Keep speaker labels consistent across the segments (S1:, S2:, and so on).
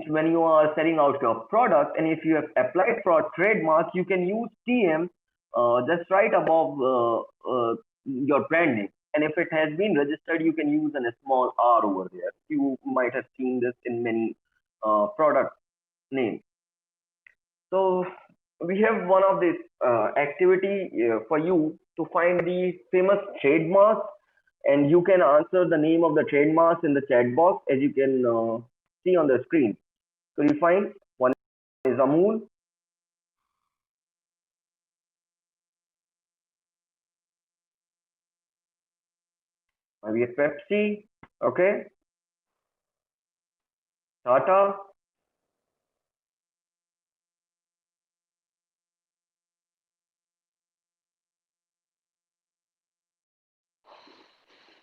S1: when you are selling out your product, and if you have applied for a trademark, you can use TM just right above your brand name. And if it has been registered, you can use a small R over there. You might have seen this in many product names. So we have one of this activity for you to find the famous trademarks, and you can answer the name of the trademarks in the chat box as you can see on the screen. So you find one is Amul, we have Pepsi, okay, Tata,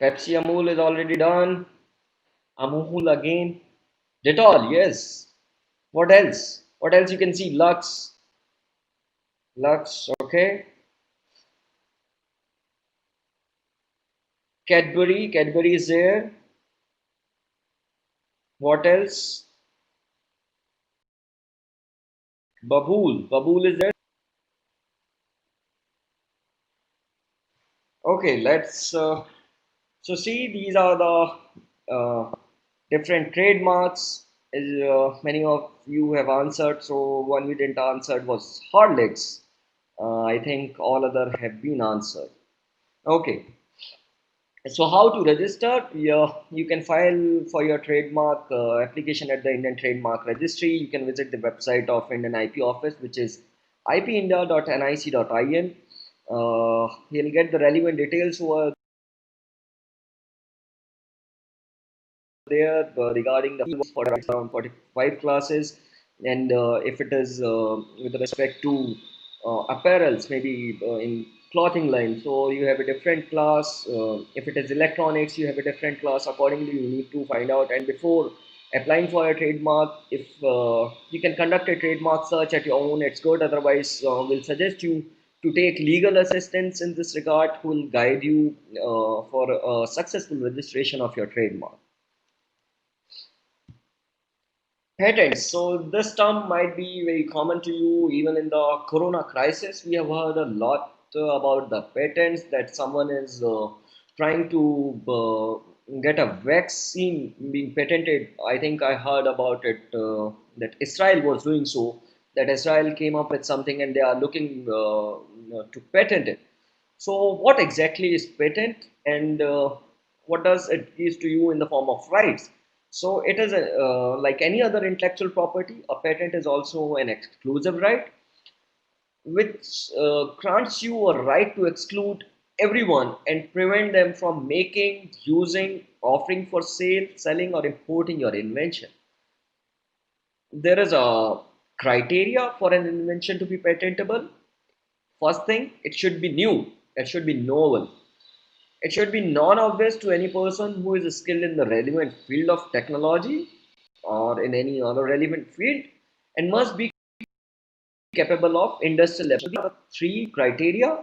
S2: Pepsi Amul is already done. Amul again. Dettol, yes. What else? What else you can see? Lux. Lux, okay. Cadbury. Cadbury is there. What else? Babool. Babool is there. Okay, let's so see these are the different trademarks. As many of you have answered, so one you didn't answer was Horlicks. I think all other have been answered. Okay, so how to register? You can file for your trademark application at the Indian Trademark Registry. You can visit the website of Indian IP Office, which is ipindia.nic.in. You'll get the relevant details over there regarding the fees for around 45 classes, and if it is with respect to apparels, maybe in clothing line, so you have a different class. If it is electronics, you have a different class. Accordingly, you need to find out, and before applying for a trademark, if you can conduct a trademark search at your own, it's good. Otherwise, we'll suggest you to take legal assistance in this regard, who will guide you for a successful registration of your trademark. Patents. So this term might be very common to you even in the corona crisis. We have heard a lot about the patents that someone is trying to get a vaccine being patented. I think I heard about it that Israel was doing so. That Israel came up with something and they are looking to patent it. So what exactly is patent, and what does it give to you in the form of rights? So it is like any other intellectual property. A patent is also an exclusive right, which grants you a right to exclude everyone and prevent them from making, using, offering for sale, selling, or importing your invention. There is a criteria for an invention to be patentable. First thing, it should be new, it should be novel. It should be non-obvious to any person who is skilled in the relevant field of technology or in any other relevant field, and must be capable of industrial application. These are the three criteria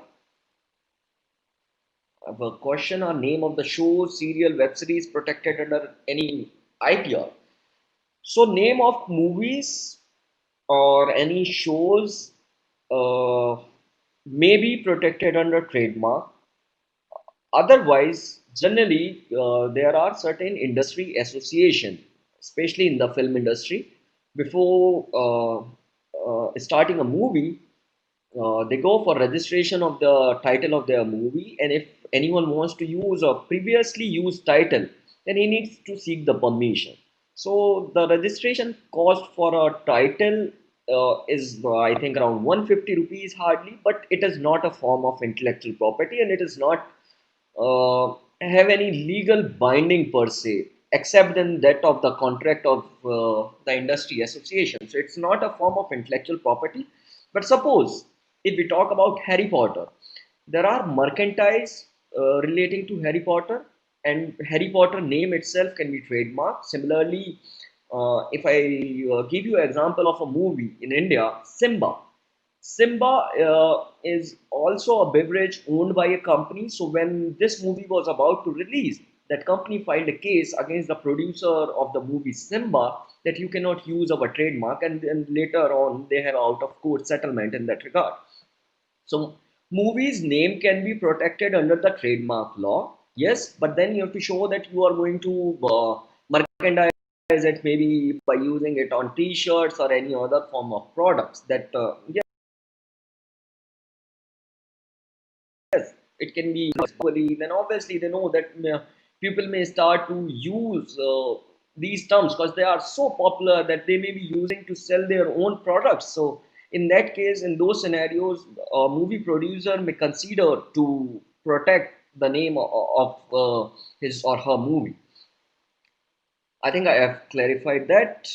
S2: of a question or name of the show, serial, web series protected under any IPR. So name of movies or any shows uh, may be protected under trademark. Otherwise, generally, there are certain industry association, especially in the film industry. Before starting a movie, they go for registration of the title of their movie, and if anyone wants to use a previously used title, then he needs to seek the permission. So the registration cost for a title is I think around 150 rupees hardly, but it is not a form of intellectual property, and it is not have any legal binding per se, except in that of the contract of the industry association. So it's not a form of intellectual property. But suppose if we talk about Harry Potter, there are merchandise relating to Harry Potter, and Harry Potter name itself can be trademarked. Similarly, if I give you an example of a movie in India, Simba. Simba is also a beverage owned by a company. So when this movie was about to release, that company filed a case against the producer of the movie Simba that you cannot use our trademark, and then later on they have out of court settlement in that regard. So movies name can be protected under the trademark law, yes, but then you have to show that you are going to merchandise it maybe by using it on t-shirts or any other form of products that yes, it can be globally. Then obviously they know that people may start to use these terms because they are so popular that they may be using to sell their own products. So in that case, in those scenarios, a movie producer may consider to protect the name of his or her movie. I think I have clarified that.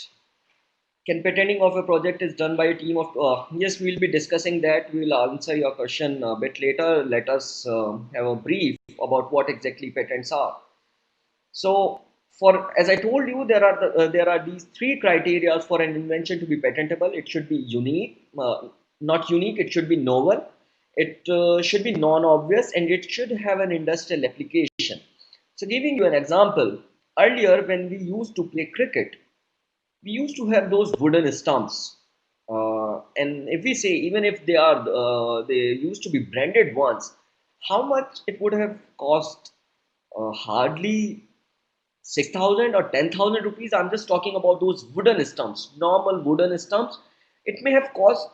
S2: Can patenting of a project is done by a team of yes, we'll be discussing that. We'll answer your question a bit later. Let us have a brief about what exactly patents are. So for, as I told you, there are these three criteria for an invention to be patentable. It should be unique, not unique, it should be novel, it should be non-obvious, and it should have an industrial application. So giving you an example, earlier when we used to play cricket, we used to have those wooden stumps, and if we say, even if they used to be branded once, how much it would have cost? Hardly 6,000 or 10,000 rupees. I'm just talking about those wooden stumps, normal wooden stumps. It may have cost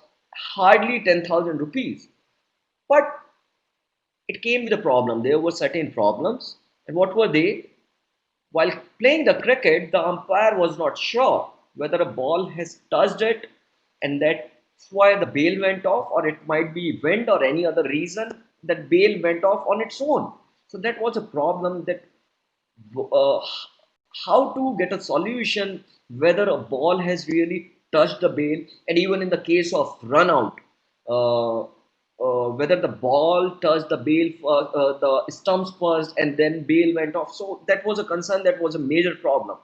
S2: hardly 10,000 rupees, but it came with a problem. There were certain problems, and what were they? While playing the cricket, the umpire was not sure whether a ball has touched it, and that's why the bail went off, or it might be wind or any other reason that bail went off on its own. So that was a problem, that uh, how to get a solution whether a ball has really touched the bail, and even in the case of run out, whether the ball touched the bail the stumps first and then bail went off. So that was a concern, that was a major problem.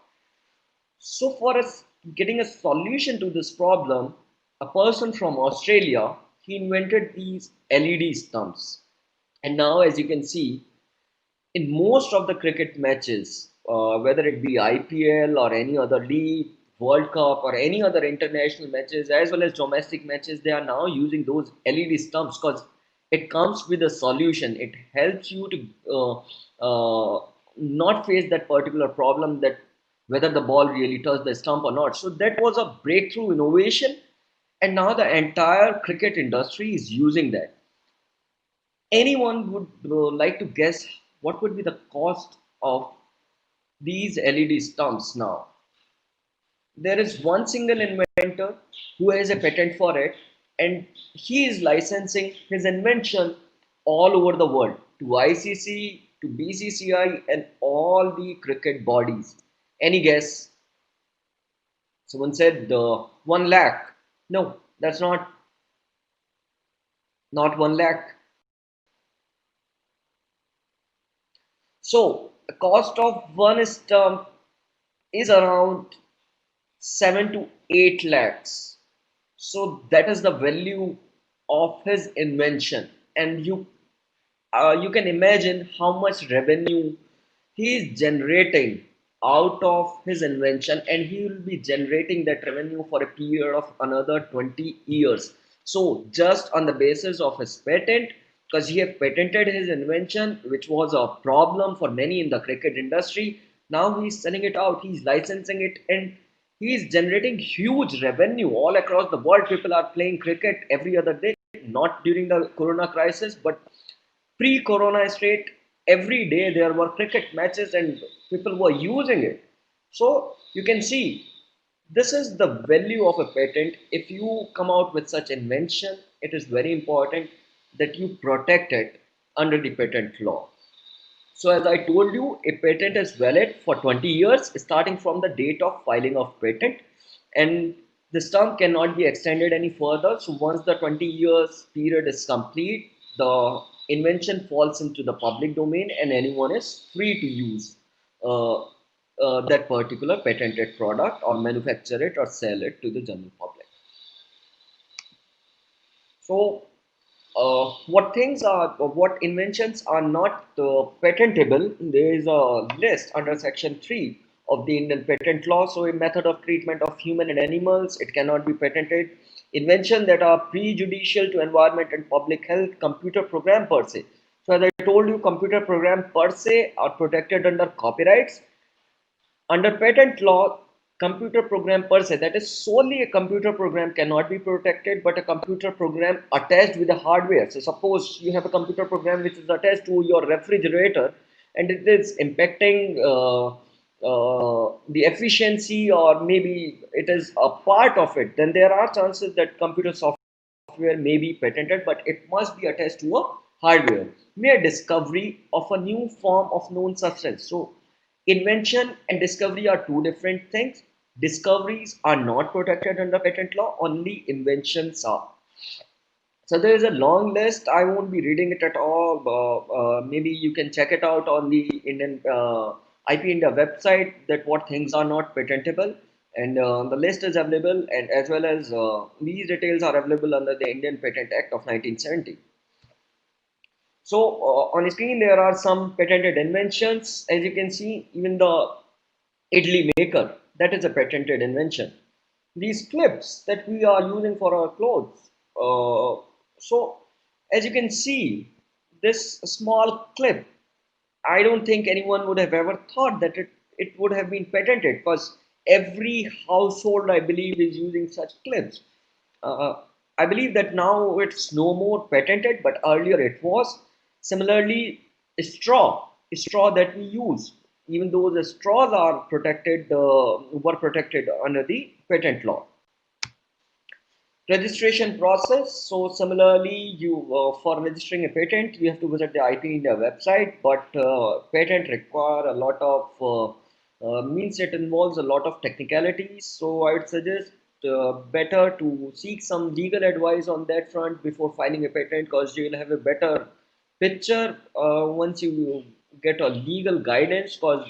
S2: So for us getting a solution to this problem, a person from Australia, he invented these LED stumps. And now, as you can see, in most of the cricket matches, whether it be IPL or any other league, World Cup, or any other international matches, as well as domestic matches, they are now using those LED stumps because it comes with a solution. It helps you to not face that particular problem, that whether the ball really touched the stump or not. So that was a breakthrough innovation, and now the entire cricket industry is using that. Anyone would like to guess what would be the cost of these LED stumps now? There is one single inventor who has a patent for it, and he is licensing his invention all over the world to ICC, to BCCI, and all the cricket bodies. Any guess? Someone said 1 lakh. No, that's not 1 lakh. So the cost of one stump is around 7 to 8 lakhs. So that is the value of his invention, and you can imagine how much revenue he is generating out of his invention, and he will be generating that revenue for a period of another 20 years. So just on the basis of his patent, because he had patented his invention, which was a problem for many in the cricket industry, now he's selling it out, he's licensing it, and he's generating huge revenue all across the world. People are playing cricket every other day, not during the corona crisis, but pre-corona state. Every day there were cricket matches and people were using it. So you can see, this is the value of a patent. If you come out with such invention, it is very important that you protect it under the patent law. So as I told you, a patent is valid for 20 years starting from the date of filing of patent, and this term cannot be extended any further. So once the 20 years period is complete, the invention falls into the public domain and anyone is free to use uh, that particular patented product, or manufacture it or sell it to the general public. So what inventions are not patentable. There is a list under section 3 of the Indian patent law. So a method of treatment of human and animals, it cannot be patented. Invention that are prejudicial to environment and public health, computer program per se. So as I told you, computer program per se are protected under copyrights. Under patent law, computer program per se, that is solely a computer program, cannot be protected, but a computer program attached with the hardware. So suppose you have a computer program which is attached to your refrigerator and it is impacting the efficiency, or maybe it is a part of it, then there are chances that computer software may be patented, but it must be attached to a hardware. Mere discovery of a new form of known substance. So invention and discovery are two different things. Discoveries are not protected under patent law, only inventions are. So there is a long list. I won't be reading it at all. Maybe you can check it out on the Indian IP India website, that what things are not patentable, and the list is available, and as well as these details are available under the Indian Patent Act of 1970. So on the screen there are some patented inventions. As you can see, even the idli maker, that is a patented invention. These clips that we are using for our clothes. So as you can see, this small clip, I don't think anyone would have ever thought that it would have been patented, because every household, I believe, is using such clips. Uh, I believe that now it's no more patented, but earlier it was. Similarly, straw that we use, even though the straws are protected, were protected under the patent law. Registration process. So similarly, you for registering a patent, you have to visit the IP India website, but patent require a lot of means it involves a lot of technicalities. So I would suggest better to seek some legal advice on that front before filing a patent, because you will have a better picture once you get a legal guidance, because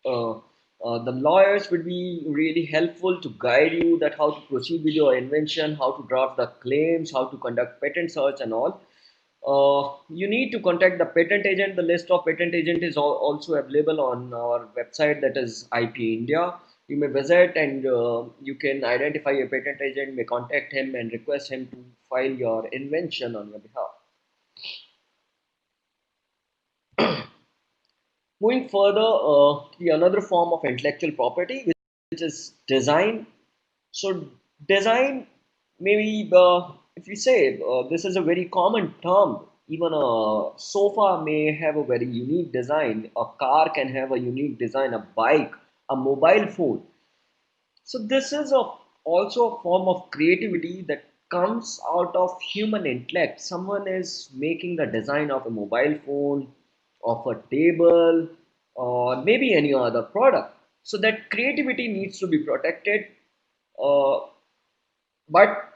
S2: uh, the lawyers would be really helpful to guide you that how to proceed with your invention, how to draft the claims, how to conduct patent search and all. You need to contact the patent agent. The list of patent agent is also available on our website, that is IP India. You may visit and you can identify a patent agent, may contact him and request him to file your invention on your behalf. Moving further, the another form of intellectual property, which is design. So design, maybe if you say this is a very common term, even a sofa may have a very unique design, a car can have a unique design, a bike, a mobile phone. So this is also a form of creativity that comes out of human intellect. Someone is making the design of a mobile phone, of a table, or maybe any other product. So that creativity needs to be protected. Uh, but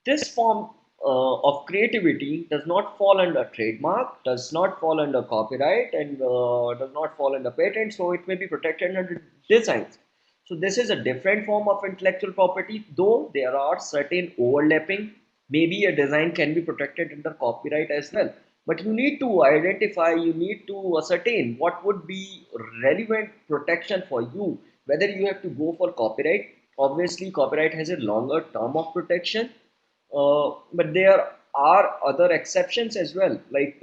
S2: this form of creativity does not fall under trademark, does not fall under copyright, and does not fall under patent, so it may be protected under designs. So this is a different form of intellectual property, though there are certain overlapping. Maybe a design can be protected under copyright as well. But you need to identify, you need to ascertain what would be relevant protection for you, whether you have to go for copyright. Obviously, copyright has a longer term of protection, but there are other exceptions as well. Like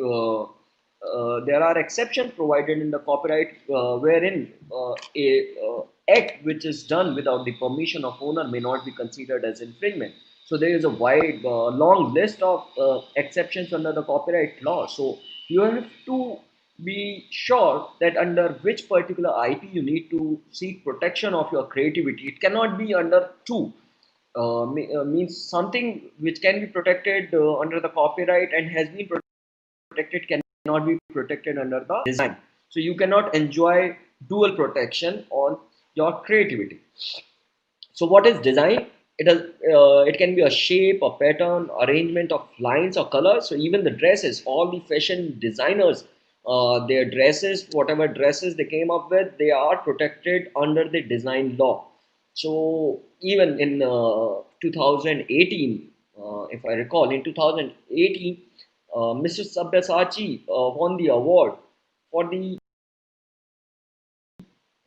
S2: there are exceptions provided in the copyright wherein a act which is done without the permission of owner may not be considered as infringement. So there is a wide, long list of exceptions under the copyright law. So you have to be sure that under which particular IP you need to seek protection of your creativity. It cannot be under two. Means something which can be protected under the copyright and has been protected cannot be protected under the design. So you cannot enjoy dual protection on your creativity. So what is design? It can be a shape, a pattern, arrangement of lines or colors. So even the dresses, all the fashion designers, their dresses, whatever dresses they came up with, they are protected under the design law. So even in 2018, if I recall, in 2018, Mr. Sabyasachi won the award for the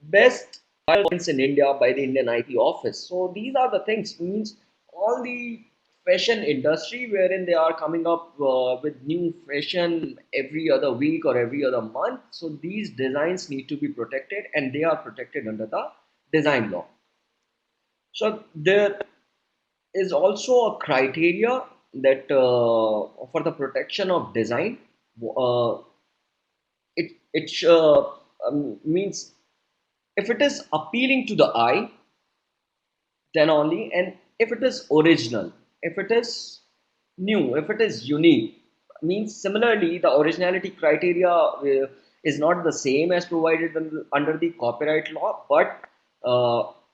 S2: best points in India by the Indian IP office. So these are the things, means all the fashion industry wherein they are coming up with new fashion every other week or every other month. So these designs need to be protected, and they are protected under the design law. So there is also a criteria that for the protection of design, uh, it means if it is appealing to the eye, then only, and if it is original, if it is new, if it is unique, means similarly the originality criteria is not the same as provided under the copyright law, but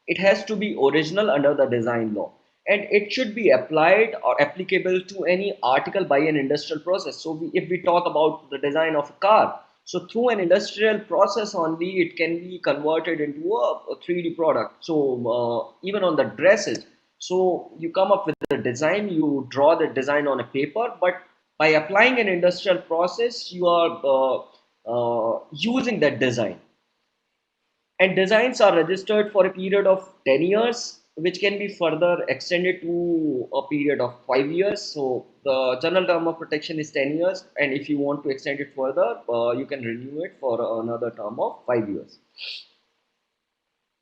S2: it has to be original under the design law, and it should be applied or applicable to any article by an industrial process. So if we talk about the design of a car, so through an industrial process only, it can be converted into a 3D product. So even on the dresses, so you come up with the design, you draw the design on a paper, but by applying an industrial process, you are using that design. And designs are registered for a period of 10 years, which can be further extended to a period of 5 years. So the general term of protection is 10 years, and if you want to extend it further, you can renew it for another term of 5 years.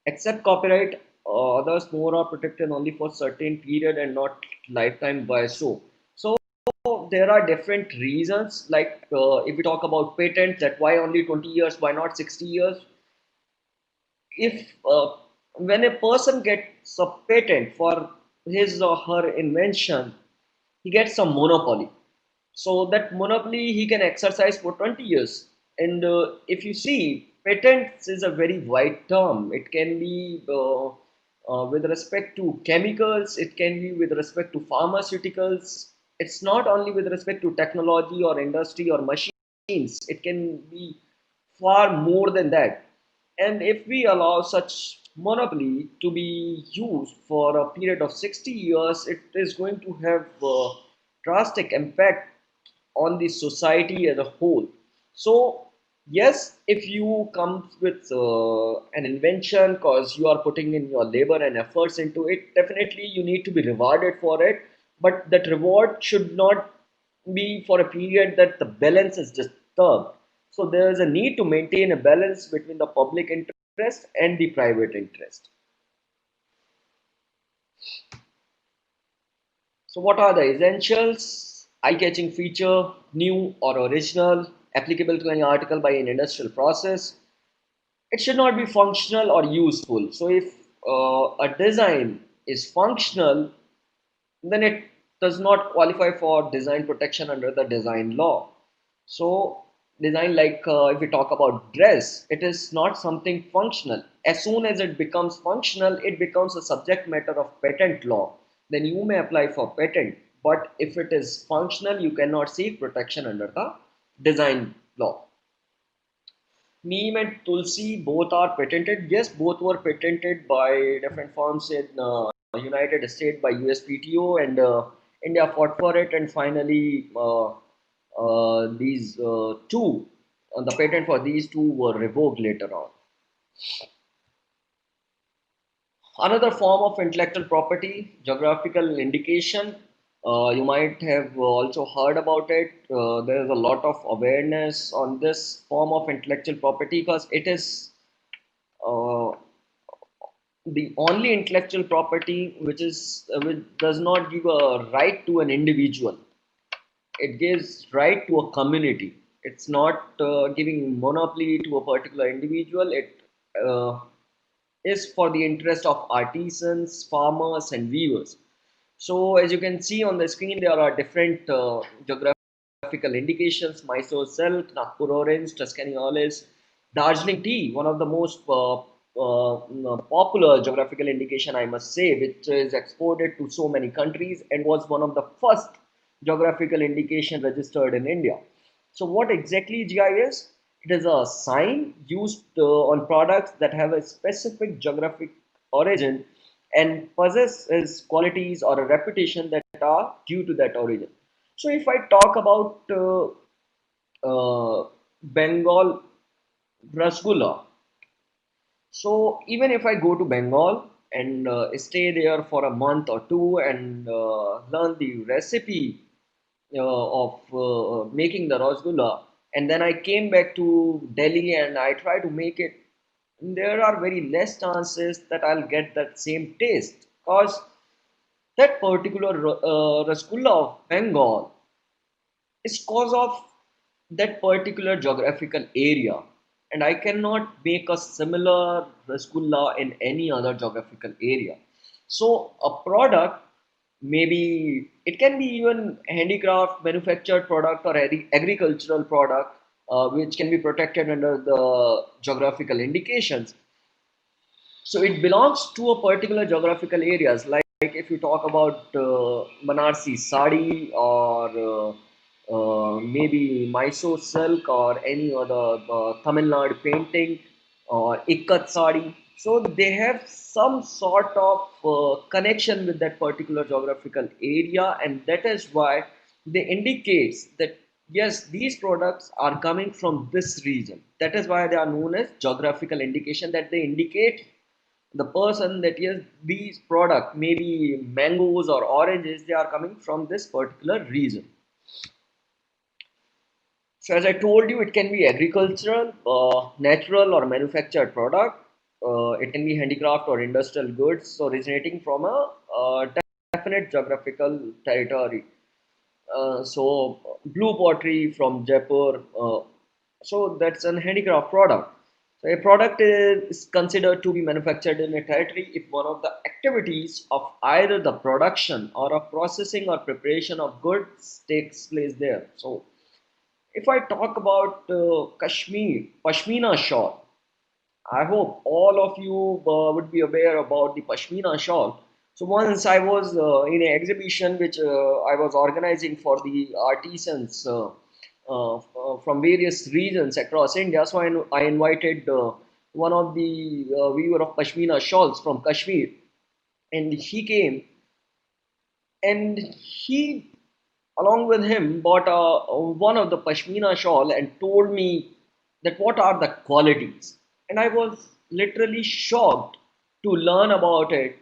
S2: Except copyright, others more are protected only for certain period and not lifetime by so there are different reasons, like if we talk about patents, that why only 20 years, why not 60 years. If when a person gets a patent for his or her invention, he gets a monopoly. So that monopoly he can exercise for 20 years. And if you see, patents is a very wide term. It can be with respect to chemicals, it can be with respect to pharmaceuticals. It's not only with respect to technology or industry or machines, it can be far more than that. And if we allow such monopoly to be used for a period of 60 years, it is going to have a drastic impact on the society as a whole. So, yes, if you come with an invention because you are putting in your labor and efforts into it, definitely you need to be rewarded for it. But that reward should not be for a period that the balance is disturbed. So there is a need to maintain a balance between the public interest and the private interest. So what are the essentials? Eye-catching feature, new or original, applicable to any article by an industrial process. It should not be functional or useful. So if a design is functional, then it does not qualify for design protection under the design law. So design, like if we talk about dress, it is not something functional. As soon as it becomes functional, it becomes a subject matter of patent law. Then you may apply for patent. But if it is functional, you cannot seek protection under the design law. Neem and Tulsi both are patented. Yes, both were patented by different firms in United States by USPTO, and India fought for it, and finally these two, the patent for these two were revoked later on. Another form of intellectual property, geographical indication. You might have also heard about it. There is a lot of awareness on this form of intellectual property because it is uh, the only intellectual property which does not give a right to an individual. It gives right to a community. It's not giving monopoly to a particular individual. It uh, is for the interest of artisans, farmers, and weavers. So as you can see on the screen, there are different geographical indications: Mysore silk, Nagpur orange, Tuscany olives, Darjeeling tea, one of the most popular geographical indication, I must say, which is exported to so many countries and was one of the first geographical indication registered in India. So what exactly GI is? It is a sign used on products that have a specific geographic origin and possess qualities or a reputation that are due to that origin. So if I talk about Bengal Rasgulla, so even if I go to Bengal and stay there for a month or two and learn the recipe of making the Rasgulla, and then I came back to Delhi and I try to make it, there are very less chances that I'll get that same taste, because that particular Rasgulla of Bengal is cause of that particular geographical area, and I cannot make a similar rasgulla in any other geographical area. So a product, maybe it can be even handicraft manufactured product or agricultural product, which can be protected under the geographical indications. So it belongs to a particular geographical areas. Like if you talk about Banarsi sari or maybe Mysore silk or any other Tamil Nadu painting or Ikkat sari. So they have some sort of connection with that particular geographical area, and that is why they indicates that yes, these products are coming from this region. That is why they are known as geographical indication, that they indicate the person that yes, these product, maybe mangoes or oranges, they are coming from this particular region. So as I told you, it can be agricultural, natural or manufactured product. It can be handicraft or industrial goods originating from a definite geographical territory. So blue pottery from Jaipur. So that's an handicraft product. So a product is considered to be manufactured in a territory if one of the activities of either the production or of processing or preparation of goods takes place there. So if I talk about Kashmir, Pashmina shawl, I hope all of you would be aware about the Pashmina shawl. So once I was in an exhibition which I was organizing for the artisans from various regions across India. So I invited one of the weaver of Pashmina shawls from Kashmir, and he came and he along with him bought one of the pashmina shawl and told me that what are the qualities, and I was literally shocked to learn about it.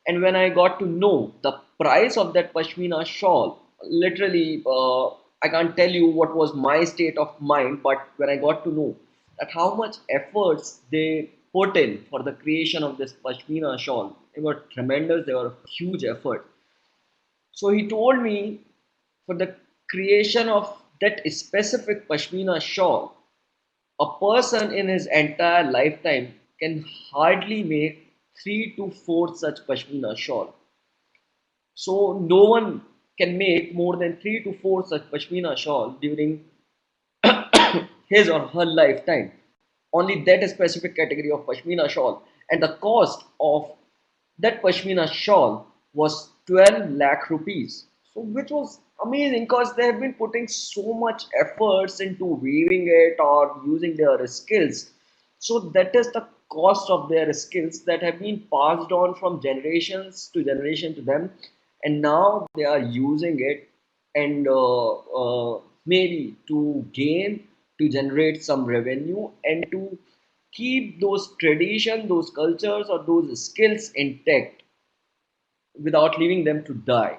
S2: And when I got to know the price of that pashmina shawl, literally I can't tell you what was my state of mind. But when I got to know that how much efforts they put in for the creation of this pashmina shawl, they were tremendous, they were huge effort. So he told me for the creation of that specific Pashmina shawl, a person in his entire lifetime can hardly make 3 to 4 such Pashmina shawl. So no one can make more than 3 to 4 such Pashmina shawl during his or her lifetime. Only that specific category of Pashmina shawl. And the cost of that Pashmina shawl was 12 lakh rupees. So, which was amazing because they have been putting so much efforts into weaving it or using their skills. So, that is the cost of their skills that have been passed on from generations to generation to them, and now they are using it and maybe to gain, to generate some revenue and to keep those tradition, those cultures or those skills intact without leaving them to die.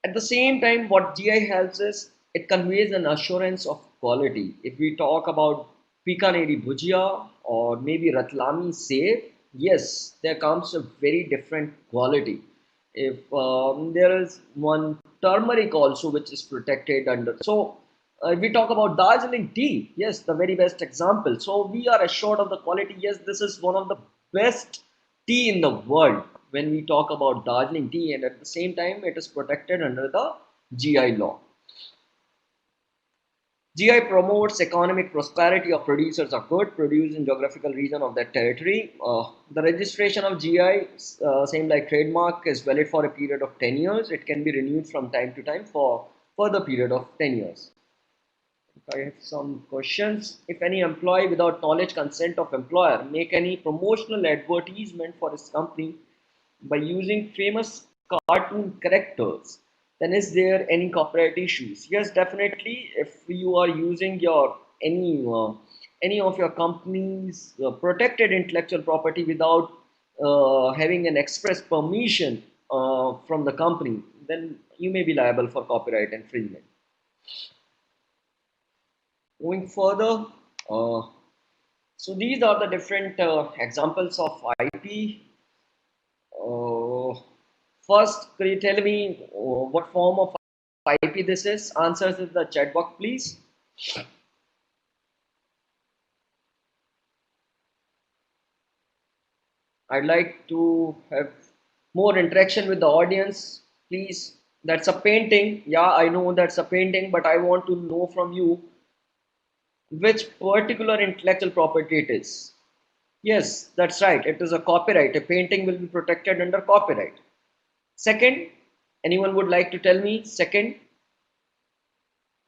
S2: At the same time, what GI helps is it conveys an assurance of quality. If we talk about Pikaneri Bhujia or maybe Ratlami Sev, yes, there comes a very different quality. If there is one turmeric also which is protected under. So if we talk about Darjeeling tea, yes, the very best example. So we are assured of the quality. Yes, this is one of the best tea in the world when we talk about Darjeeling tea, and at the same time, it is protected under the GI law. GI promotes economic prosperity of producers of good produced in geographical region of that territory. The registration of GI, same like trademark, is valid for a period of 10 years. It can be renewed from time to time for further period of 10 years. I have some questions. If any employee without knowledge consent of employer make any promotional advertisement for his company by using famous cartoon characters, then is there any copyright issues? Yes, definitely. If you are using your any of your company's protected intellectual property without having an express permission from the company, then you may be liable for copyright infringement. Moving further, uh, so these are the different examples of IP. Uh, First, could you tell me what form of IP this is? Answers in the chat box, please. I'd like to have more interaction with the audience, please. That's a painting. Yeah, I know that's a painting, but I want to know from you which particular intellectual property it is. Yes, that's right. It is a copyright. A painting will be protected under copyright. Second, anyone would like to tell me? Second,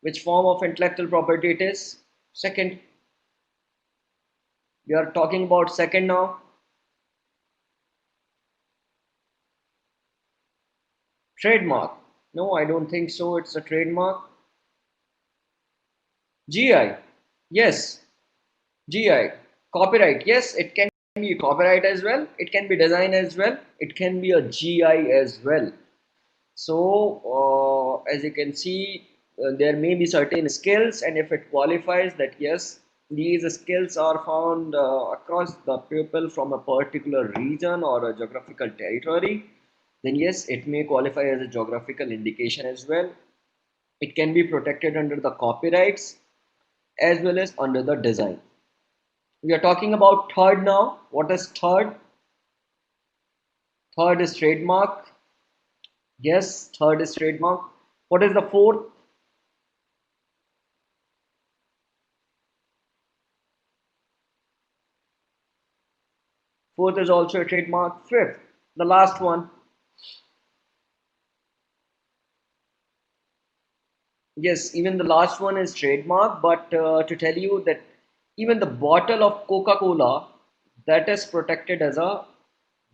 S2: which form of intellectual property it is? Second, we are talking about second now. Trademark. No, I don't think so. It's a trademark. GI. Yes. GI. Copyright. Yes, it can be copyright as well. It can be design as well. It can be a GI as well. So, as you can see, there may be certain skills, and if it qualifies that yes, these skills are found across the people from a particular region or a geographical territory, then yes, it may qualify as a geographical indication as well. It can be protected under the copyrights as well as under the design. We are talking about third now. What is third? Third is trademark. Yes, third is trademark. What is the fourth? Fourth is also a trademark. Fifth, the last one. Yes, even the last one is trademark. But to tell you that even the bottle of Coca-Cola, that is protected as a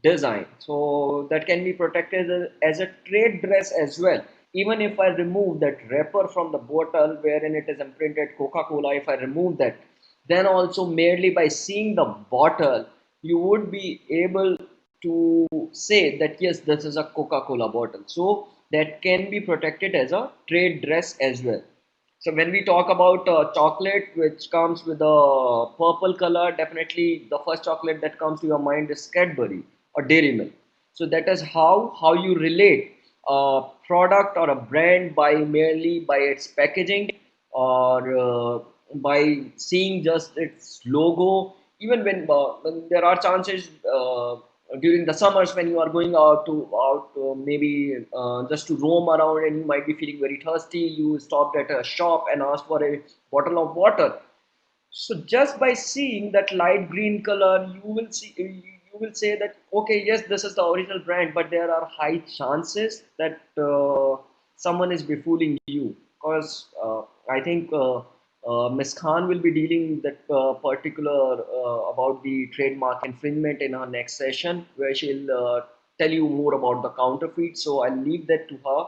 S2: design. So that can be protected as a trade dress as well. Even if I remove that wrapper from the bottle wherein it is imprinted Coca-Cola, if I remove that, then also merely by seeing the bottle, you would be able to say that yes, this is a Coca-Cola bottle. So that can be protected as a trade dress as well. So when we talk about chocolate, which comes with a purple color, definitely the first chocolate that comes to your mind is Cadbury or Dairy Milk. So that is how you relate a product or a brand by merely by its packaging or by seeing just its logo. Even when there are chances during the summers when you are going out maybe just to roam around and you might be feeling very thirsty, you stopped at a shop and asked for a bottle of water. So just by seeing that light green color, you will say that okay, yes, this is the original brand, but there are high chances that someone is befooling you because I think Ms. Khan will be dealing that particular about the trademark infringement in her next session, where she'll tell you more about the counterfeit. So I'll leave that to her.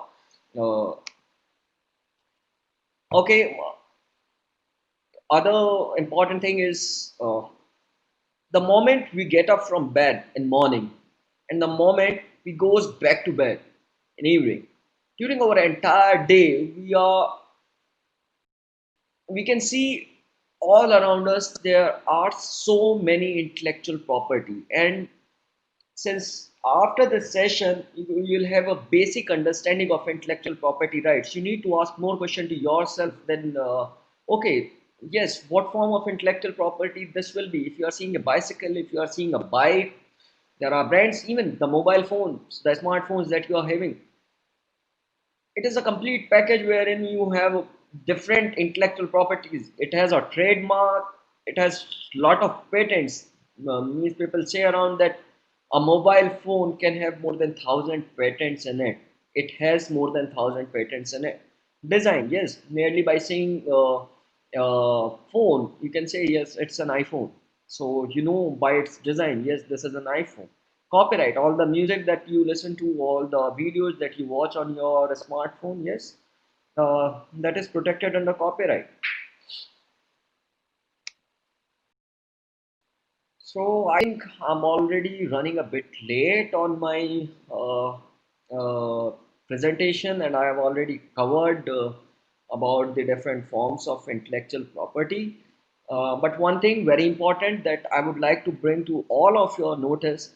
S2: Okay, other important thing is the moment we get up from bed in morning and the moment we goes back to bed in evening, during our entire day we can see all around us there are so many intellectual property. And since after the session you'll have a basic understanding of intellectual property rights, you need to ask more question to yourself then okay, yes, what form of intellectual property this will be. If you are seeing a bicycle, if you are seeing a bike, there are brands, even the mobile phones, the smartphones that you are having, it is a complete package wherein you have different intellectual properties. It has a trademark, it has lot of patents. Means people say around that a mobile phone can have more than 1,000 patents in it. It has more than 1,000 patents in it. Design, yes, merely by saying phone, you can say yes, it's an iPhone. So you know by its design, yes, this is an iPhone. copyright. All the music that you listen to, all the videos that you watch on your smartphone, yes, that is protected under copyright. So I think I'm already running a bit late on my presentation, and I have already covered about the different forms of intellectual property. But one thing very important that I would like to bring to all of your notice,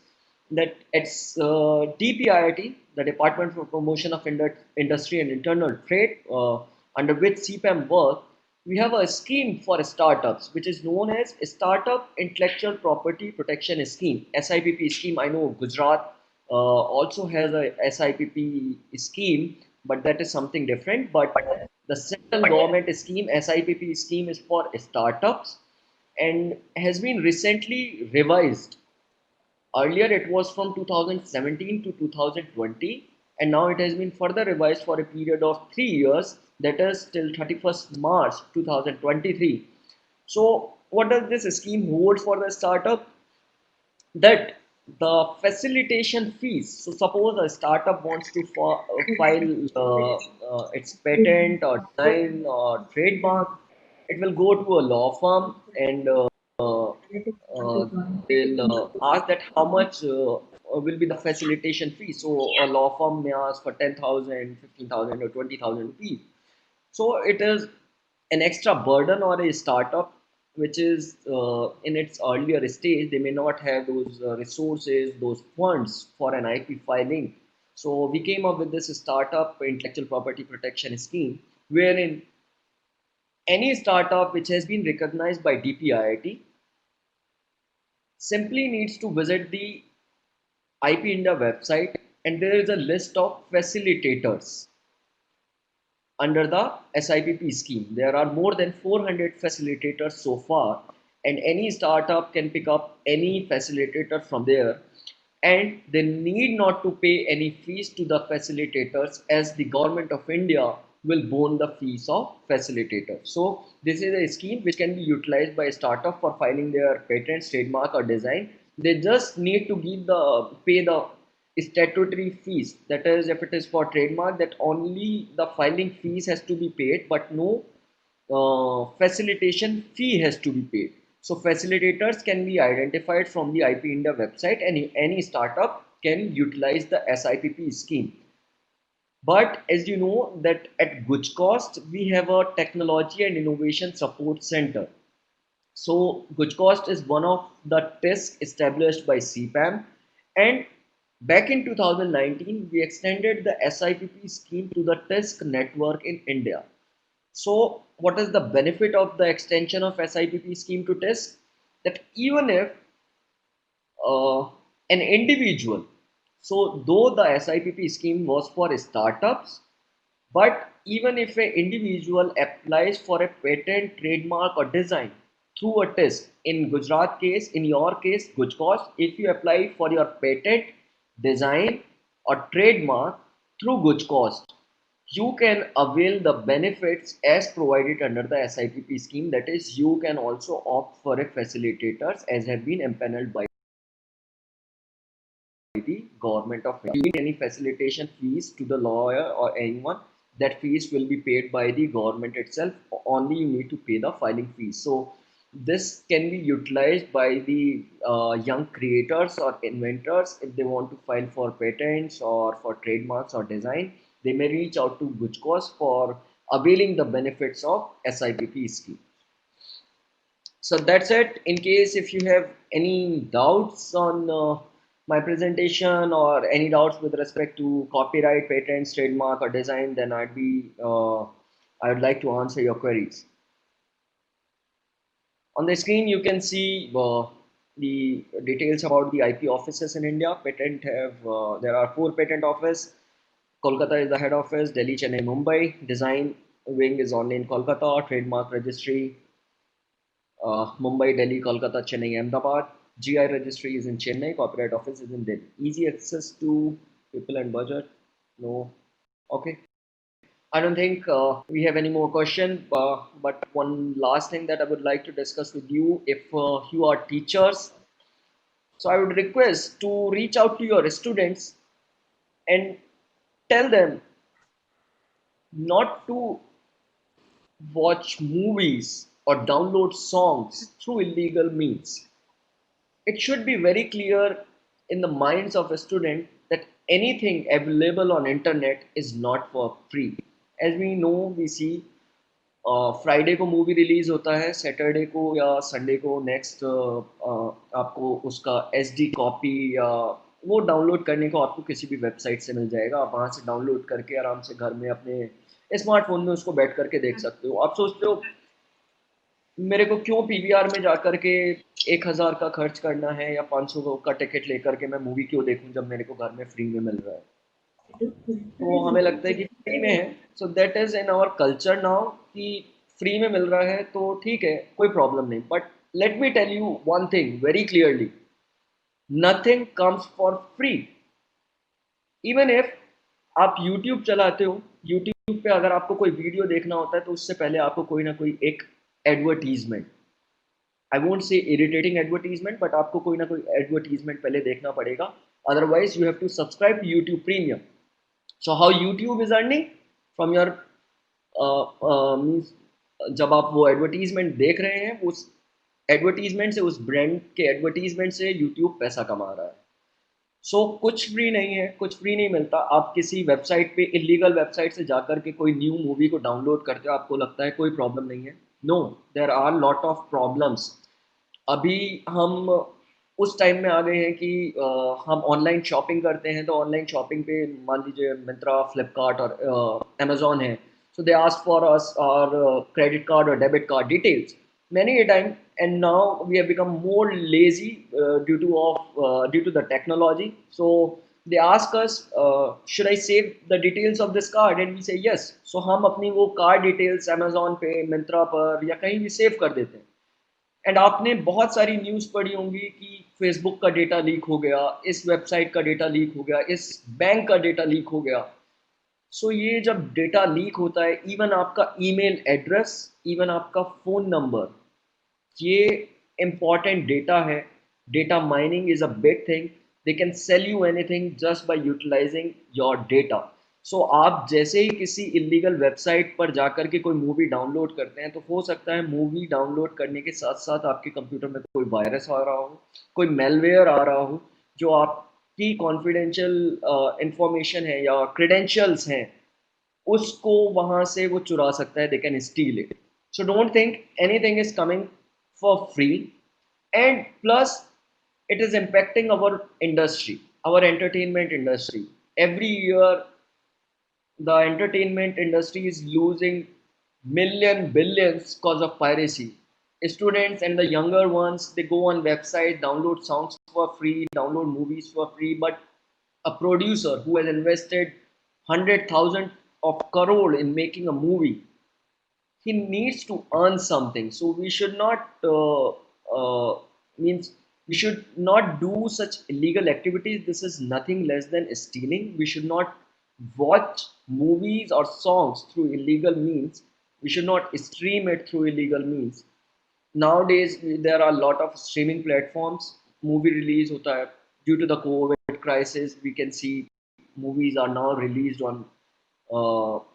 S2: that it's DPIIT, the Department for Promotion of Industry and Internal Trade, under which CPAM work, we have a scheme for startups which is known as Startup Intellectual Property Protection Scheme, SIPP scheme. I know Gujarat also has a SIPP scheme, but that is something different. But the central government scheme, SIPP scheme, is for startups and has been recently revised. Earlier, it was from 2017 to 2020, and now it has been further revised for a period of 3 years, that is till 31st March 2023. So, what does this scheme hold for the startup? That the facilitation fees. So, suppose a startup wants to file its patent or design or trademark, it will go to a law firm and they'll ask that how much will be the facilitation fee. So a law firm may ask for 10,000, 15,000, or 20,000 rupees. So it is an extra burden or a startup which is in its earlier stage. They may not have those resources, those funds for an IP filing. So we came up with this startup intellectual property protection scheme, wherein any startup which has been recognized by DPIIT simply needs to visit the IP India website, and there is a list of facilitators under the SIPP scheme. There are more than 400 facilitators so far, and any startup can pick up any facilitator from there, and they need not to pay any fees to the facilitators, as the government of India will bond the fees of facilitators. So this is a scheme which can be utilized by a startup for filing their patents, trademark, or design. They just need to give the pay the statutory fees. That is, if it is for trademark, that only the filing fees has to be paid, but no facilitation fee has to be paid. So facilitators can be identified from the IP India website, and any startup can utilize the SIPP scheme. But as you know that at Gujcost we have a technology and innovation support center. So Gujcost is one of the TISC established by CPAM, and back in 2019 we extended the SIPP scheme to the TISC network in India. So what is the benefit of the extension of SIPP scheme to TISC? That even if uh, an individual, so though the SIPP scheme was for startups, but even if an individual applies for a patent, trademark, or design through a test, in Gujarat case, in your case, Gujcost, if you apply for your patent, design, or trademark through Gujcost, you can avail the benefits as provided under the SIPP scheme. That is, you can also opt for a facilitators as have been empaneled by the government of India. Giving any facilitation fees to the lawyer or anyone, that fees will be paid by the government itself. Only you need to pay the filing fees. So this can be utilized by the young creators or inventors. If they want to file for patents or for trademarks or design, they may reach out to Gujcos for availing the benefits of SIPP scheme. So that's it. In case if you have any doubts on my presentation or any doubts with respect to copyright, patents, trademark, or design, then I would like to answer your queries. On the screen, you can see the details about the IP offices in India. Patent have there are 4 patent office. Kolkata is the head office. Delhi, Chennai, Mumbai. Design wing is only in Kolkata. Trademark registry Mumbai, Delhi, Kolkata, Chennai, Ahmedabad. GI registry is in Chennai. Copyright office is in Delhi. Easy access to people and budget? No. Okay. I don't think we have any more question. But one last thing that I would like to discuss with you, if you are teachers So I would request to reach out to your students and tell them not to watch movies or download songs through illegal means. It should be very clear in the minds of a student that anything available on internet is not for free. As we know, we see Friday को movie release होता है, Saturday को या Sunday को next आपको उसका SD copy या वो डाउनलोड करने को आपको किसी भी वेबसाइट से मिल जाएगा। आप वहाँ से डाउनलोड करके आराम से घर में अपने स्मार्टफोन में उसको बैठ करके देख सकते हो। आप सोचते हो मेरे को क्यों पीवीआर में जा करके 1000 का खर्च करना है या 500 का टिकट लेकर के मैं मूवी क्यों देखूं जब मेरे को घर में फ्री में मिल रहा है। तो हमें लगता है कि फ्री में है, so that is in our culture now कि फ्री में मिल रहा है तो ठीक है, कोई प्रॉब्लम नहीं। But let me tell you one thing very clearly, nothing comes for free. Even if आप यूट्यूब चलाते हो, यूट्यूब पे अगर आपको कोई वीडियो देखना होता है तो उससे पहले आपको कोई ना कोई एक advertisement, I won't say irritating advertisement, but आपको कोई ना कोई एडवर्टीजमेंट पहले देखना पड़ेगा, otherwise you have to subscribe to YouTube premium. So how YouTube is earning from your means, जब आप वो एडवर्टीजमेंट देख रहे हैं उस एडवर्टीजमेंट से, उस ब्रांड के एडवर्टीजमेंट से यूट्यूब पैसा कमा रहा है। सो कुछ फ्री नहीं है, कुछ फ्री नहीं मिलता। आप किसी वेबसाइट पे इलीगल वेबसाइट से जाकर के कोई न्यू मूवी को डाउनलोड करते हो, आपको लगता है कोई प्रॉब्लम नहीं है। No, there are lot of problems. अभी हम उस टाइम में आ गए हैं कि हम ऑनलाइन शॉपिंग करते हैं तो ऑनलाइन शॉपिंग पे मान लीजिए मिंत्रा, फ्लिपकार्ट और अमेजोन है, सो दे आस्क फॉर अस और क्रेडिट कार्ड और debit card details many a time, and now we have become more lazy due to the technology. So they ask us, should I save the details of this card, and we say yes. So हम अपनी वो card details Amazon पे, मिंत्रा पर या कहीं भी save कर देते हैं। एंड आपने बहुत सारी न्यूज़ पढ़ी होंगी कि फेसबुक का डेटा लीक हो गया, इस वेबसाइट का डेटा लीक हो गया, इस बैंक का डेटा लीक हो गया। सो ये जब डेटा लीक होता है, इवन आपका ईमेल एड्रेस, इवन आपका फ़ोन नंबर, ये इम्पॉर्टेंट डेटा है। Data mining is a big thing. They can sell you anything just by utilising your data. So आप जैसे ही किसी इलीगल वेबसाइट पर जाकर के कोई मूवी डाउनलोड करते हैं तो हो सकता है मूवी डाउनलोड करने के साथ साथ आपके कंप्यूटर में कोई वायरस आ रहा हो, कोई मेलवेयर आ रहा हो, जो आपकी कॉन्फिडेंशियल इंफॉर्मेशन है या क्रेडेंशियल्स हैं उसको वहाँ से वो चुरा सकता है। They can still it. So don't think anything is coming for free, and plus it is impacting our industry, our entertainment industry. Every year the entertainment industry is losing billions because of piracy. Students and the younger ones, they go on website, download songs for free, download movies for free, but a producer who has invested 100,000 of crore in making a movie, he needs to earn something. So we should not means we should not do such illegal activities. This is nothing less than stealing. We should not watch movies or songs through illegal means. We should not stream it through illegal means. Nowadays there are a lot of streaming platforms. Movie release hota hai. Due to the COVID crisis, we can see movies are now released on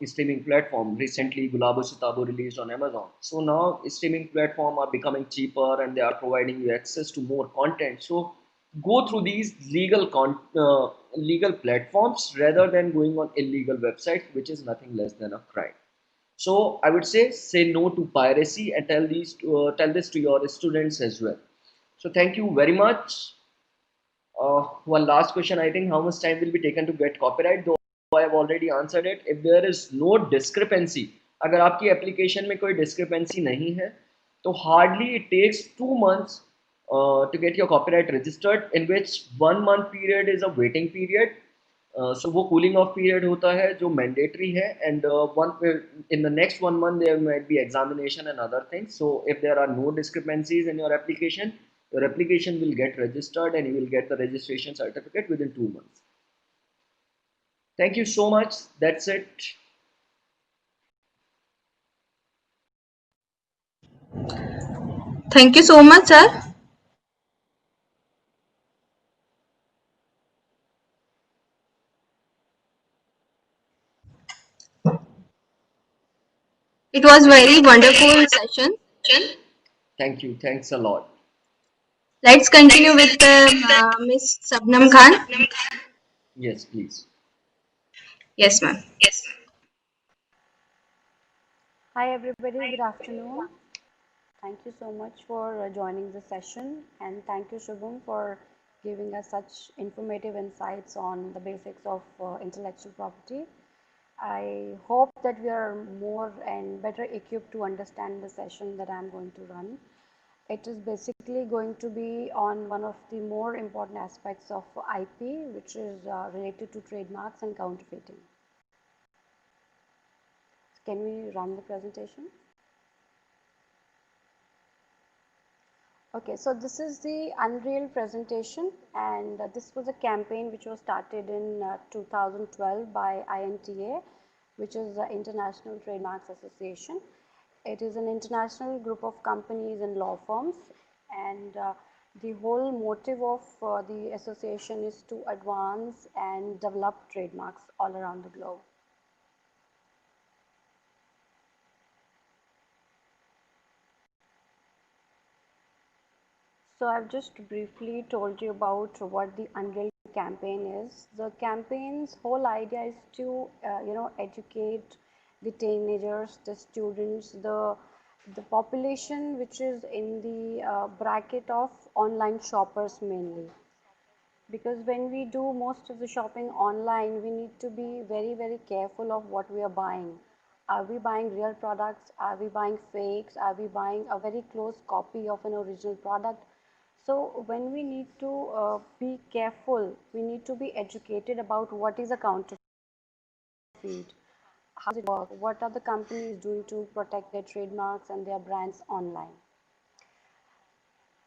S2: streaming platform. Recently, Gulabo Sitabo released on Amazon. So now streaming platform are becoming cheaper and they are providing you access to more content. So go through these legal platforms rather than going on illegal websites, which is nothing less than a crime. So I would say no to piracy and tell this to your students as well. So thank you very much. One last question, I think, how much time will be taken to get copyright? Though I have already answered it. If there is no discrepancy, अगर आपकी application में कोई discrepancy नहीं है तो hardly it takes 2 months to get your copyright registered, in which 1 month period is a waiting period. So वो cooling of period होता है जो मैंडेटरी है, and one in the next 1 month there might be examination and other things. So if there are no discrepancies in your application will get registered and you will get the registration certificate within 2 months. Thank you so much. That's it.
S3: Thank you so much, sir. It was very wonderful session.
S2: Thank you. Thanks a lot.
S3: Let's continue with Miss Sabnam Khan.
S2: Yes, please.
S3: Yes, ma'am.
S4: Hi everybody, good afternoon. Thank you so much for joining the session, and thank you Shubham for giving us such informative insights on the basics of intellectual property. I hope that we are more and better equipped to understand the session that I am going to run. It is basically going to be on one of the more important aspects of IP, which is related to trademarks and counterfeiting. Can we run the presentation? Okay, so this is the Unreal presentation, and this was a campaign which was started in 2012 by INTA, which is the International Trademarks Association. It is an international group of companies and law firms, and the whole motive of the association is to advance and develop trademarks all around the globe. So I've just briefly told you about what the Unreal campaign is. The campaign's whole idea is to, educate the teenagers, the students, the population which is in the bracket of online shoppers mainly. Because when we do most of the shopping online, we need to be very, very careful of what we are buying. Are we buying real products? Are we buying fakes? Are we buying a very close copy of an original product? So when we need to be careful, we need to be educated about what is a counterfeit, how does it work, what are the companies doing to protect their trademarks and their brands online.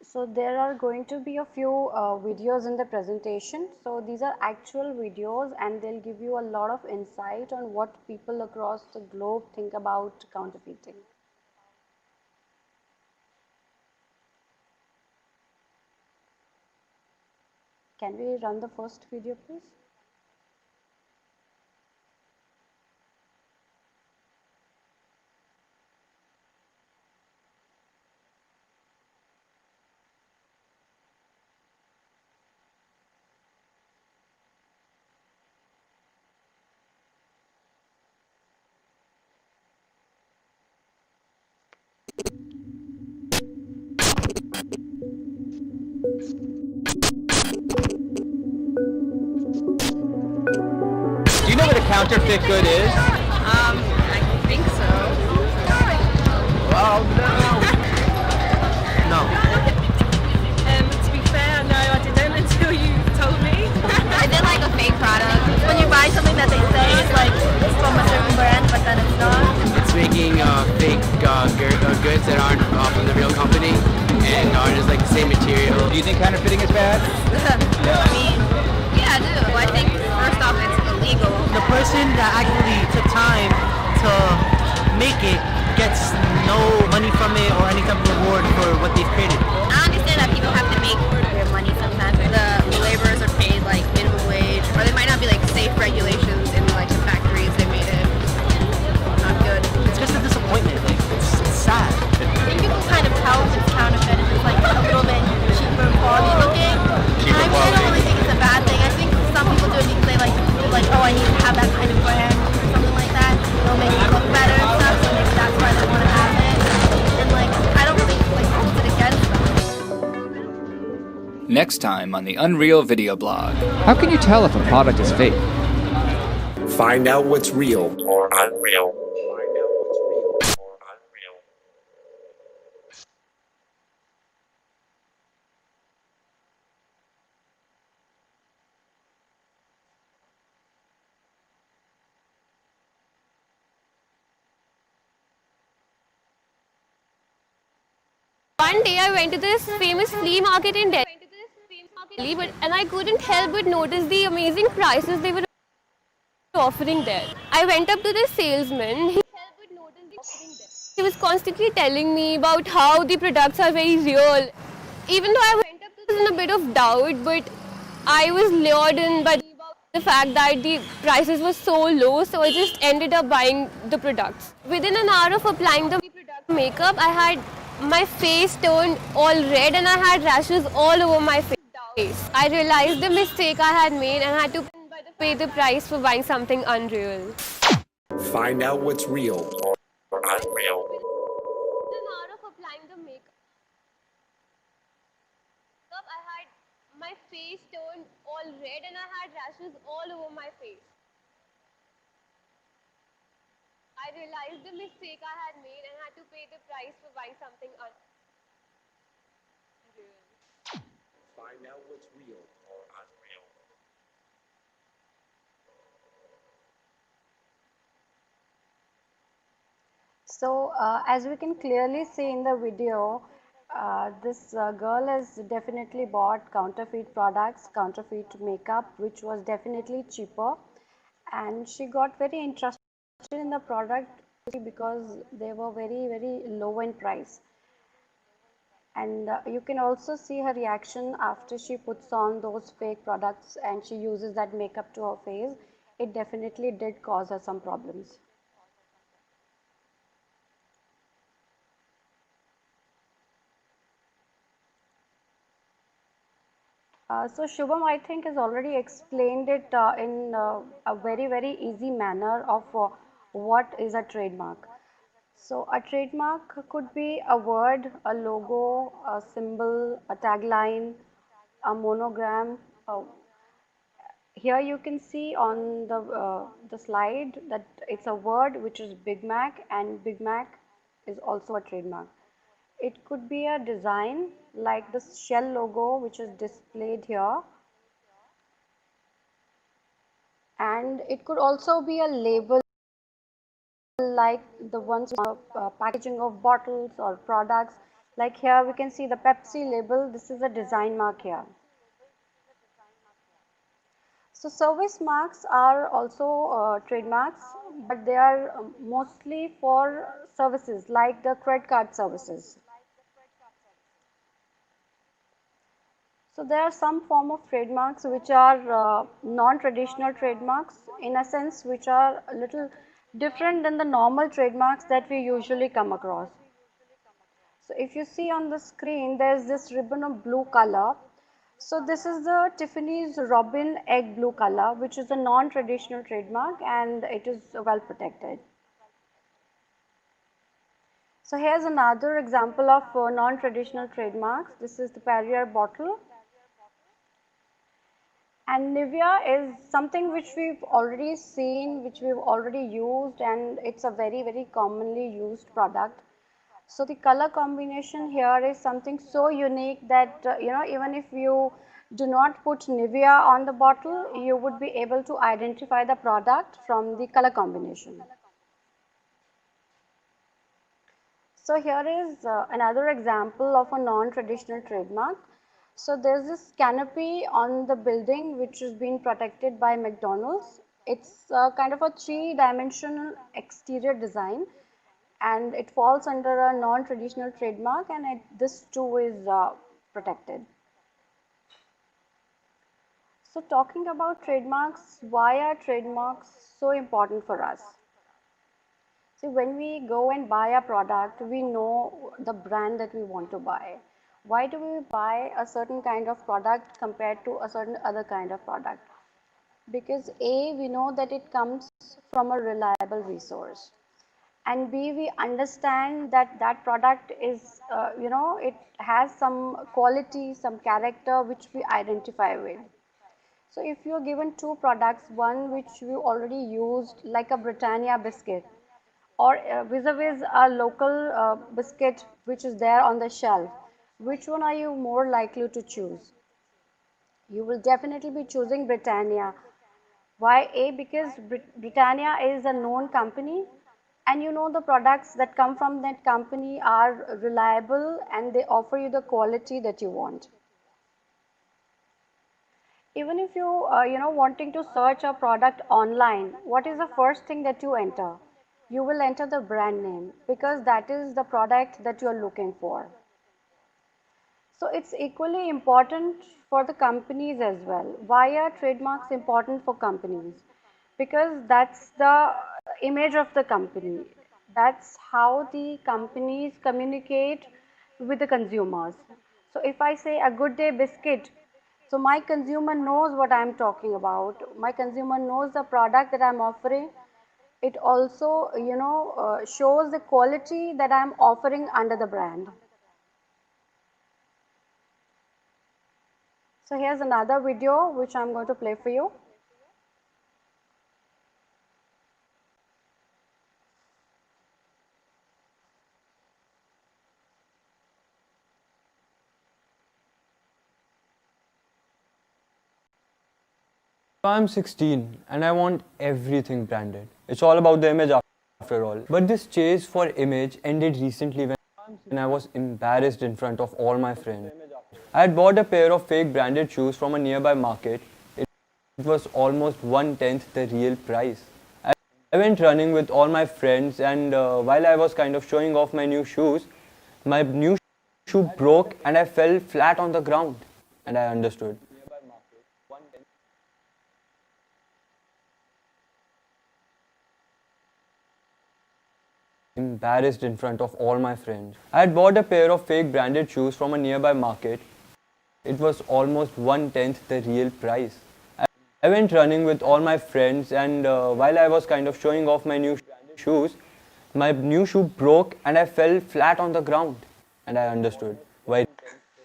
S4: So there are going to be a few videos in the presentation. So these are actual videos, and they'll give you a lot of insight on what people across the globe think about counterfeiting. Can we run the first video, please?
S5: Do you know what a counterfeit good is?
S6: I think so.
S5: Oh no. No.
S6: To be fair, no, I didn't know until you told me. Is it like a fake product? When you buy something that they say is like from a certain brand, but then it's not?
S5: It's making fake goods that aren't from the real company and are just like the same material. Do you think counterfeiting is bad?
S6: I mean, yeah, I do. I think first off, it's illegal.
S7: The person that actually took time to make it gets no money from it or any type of reward for what they've created.
S6: I understand that people have to make their money sometimes. The laborers are paid like minimum wage, or they might not be like safe regulations in like the factories they made it. Not good.
S7: It's just a disappointment. Like it's sad.
S6: I think people kind of tell it's counterfeit if it's like a little bit cheaper quality looking. And I don't really think it's a bad thing. I think some people do it because they like, oh, I need to have that kind of brand or something like that. It'll make it look better and stuff, so maybe that's why they want to have it. And like, I don't really like hold it against them.
S8: Next time on the Unreal Video Blog.
S9: How can you tell if a product is fake?
S10: Find out what's real or unreal.
S11: One day I went to this famous flea market in Delhi, and I couldn't help but notice the amazing prices they were offering there. I went up to the salesman. He was constantly telling me about how the products are very real. Even though I went up to this in a bit of doubt, but I was lured in by the fact that the prices were so low, so I just ended up buying the products. Within an hour of applying the makeup, I had my face turned all red and I had rashes all over my face. I realized the mistake I had made and I had to pay the price for buying something unreal.
S10: Find out what's real or unreal.
S11: Within an hour of applying the makeup, I had my face turned all red and I had rashes all over my face. I realized the mistake I had made and had to pay the price for buying something unreal.
S10: Find out what's real or unreal.
S4: So as we can clearly see in the video, this girl has definitely bought counterfeit products, counterfeit makeup, which was definitely cheaper, and she got very interested in the product because they were very low in price. And you can also see her reaction after she puts on those fake products and she uses that makeup to her face. It definitely did cause her some problems. So Shubham, I think, has already explained it in a very easy manner of what is a trademark. So a trademark could be a word, a logo, a symbol, a tagline, a monogram. Here you can see on the slide that it's a word which is Big Mac, and Big Mac is also a trademark. It could be a design like the Shell logo which is displayed here, and it could also be a label like the ones packaging of bottles or products. Like here we can see the Pepsi label. This is a design mark here. So service marks are also trademarks, but they are mostly for services like the credit card services. So there are some form of trademarks which are non-traditional trademarks, in a sense which are a little different than the normal trademarks that we usually come across. So if you see on the screen, there is this ribbon of blue color. So this is the Tiffany's Robin Egg Blue color, which is a non-traditional trademark and it is well protected. So here's another example of non-traditional trademarks. This is the Perrier bottle. And Nivea is something which we've already seen, which we've already used, and it's a very commonly used product. So the color combination here is something so unique that even if you do not put Nivea on the bottle, you would be able to identify the product from the color combination. So here is another example of a non-traditional trademark. So there's this canopy on the building which is being protected by McDonald's. It's kind of a three-dimensional exterior design, and it falls under a non-traditional trademark, and this too is protected. So talking about trademarks, why are trademarks so important for us? See, when we go and buy a product, we know the brand that we want to buy. Why do we buy a certain kind of product compared to a certain other kind of product? Because A, we know that it comes from a reliable resource, and B, we understand that that product is, it has some quality, some character which we identify with. So if you are given two products, one which you already used like a Britannia biscuit, or vis-a-vis a local biscuit which is there on the shelf, which one are you more likely to choose? You will definitely be choosing Britannia. Why? A, because Britannia is a known company, and you know the products that come from that company are reliable and they offer you the quality that you want. Even if you wanting to search a product online, what is the first thing that you enter? You will enter the brand name, because that is the product that you are looking for. So it's equally important for the companies as well. Why are trademarks important for companies? Because that's the image of the company. That's how the companies communicate with the consumers. So if I say a Good Day biscuit, so my consumer knows what I'm talking about. My consumer knows the product that I'm offering. It also, shows the quality that I'm offering under the brand. So here's another video which I'm going to play for you.
S12: I'm 16 and I want everything branded. It's all about the image after all. But this chase for image ended recently when I was embarrassed in front of all my friends. I had bought a pair of fake branded shoes from a nearby market. It was almost 1/10 the real price. I went running with all my friends, and while I was kind of showing off my new shoes, my new shoe broke and I fell flat on the ground. And I understood. Embarrassed in front of all my friends. I had bought a pair of fake branded shoes from a nearby market. It was almost 1/10 the real price. I went running with all my friends, and while I was kind of showing off my new shoes, my new shoe broke and I fell flat on the ground. And I understood why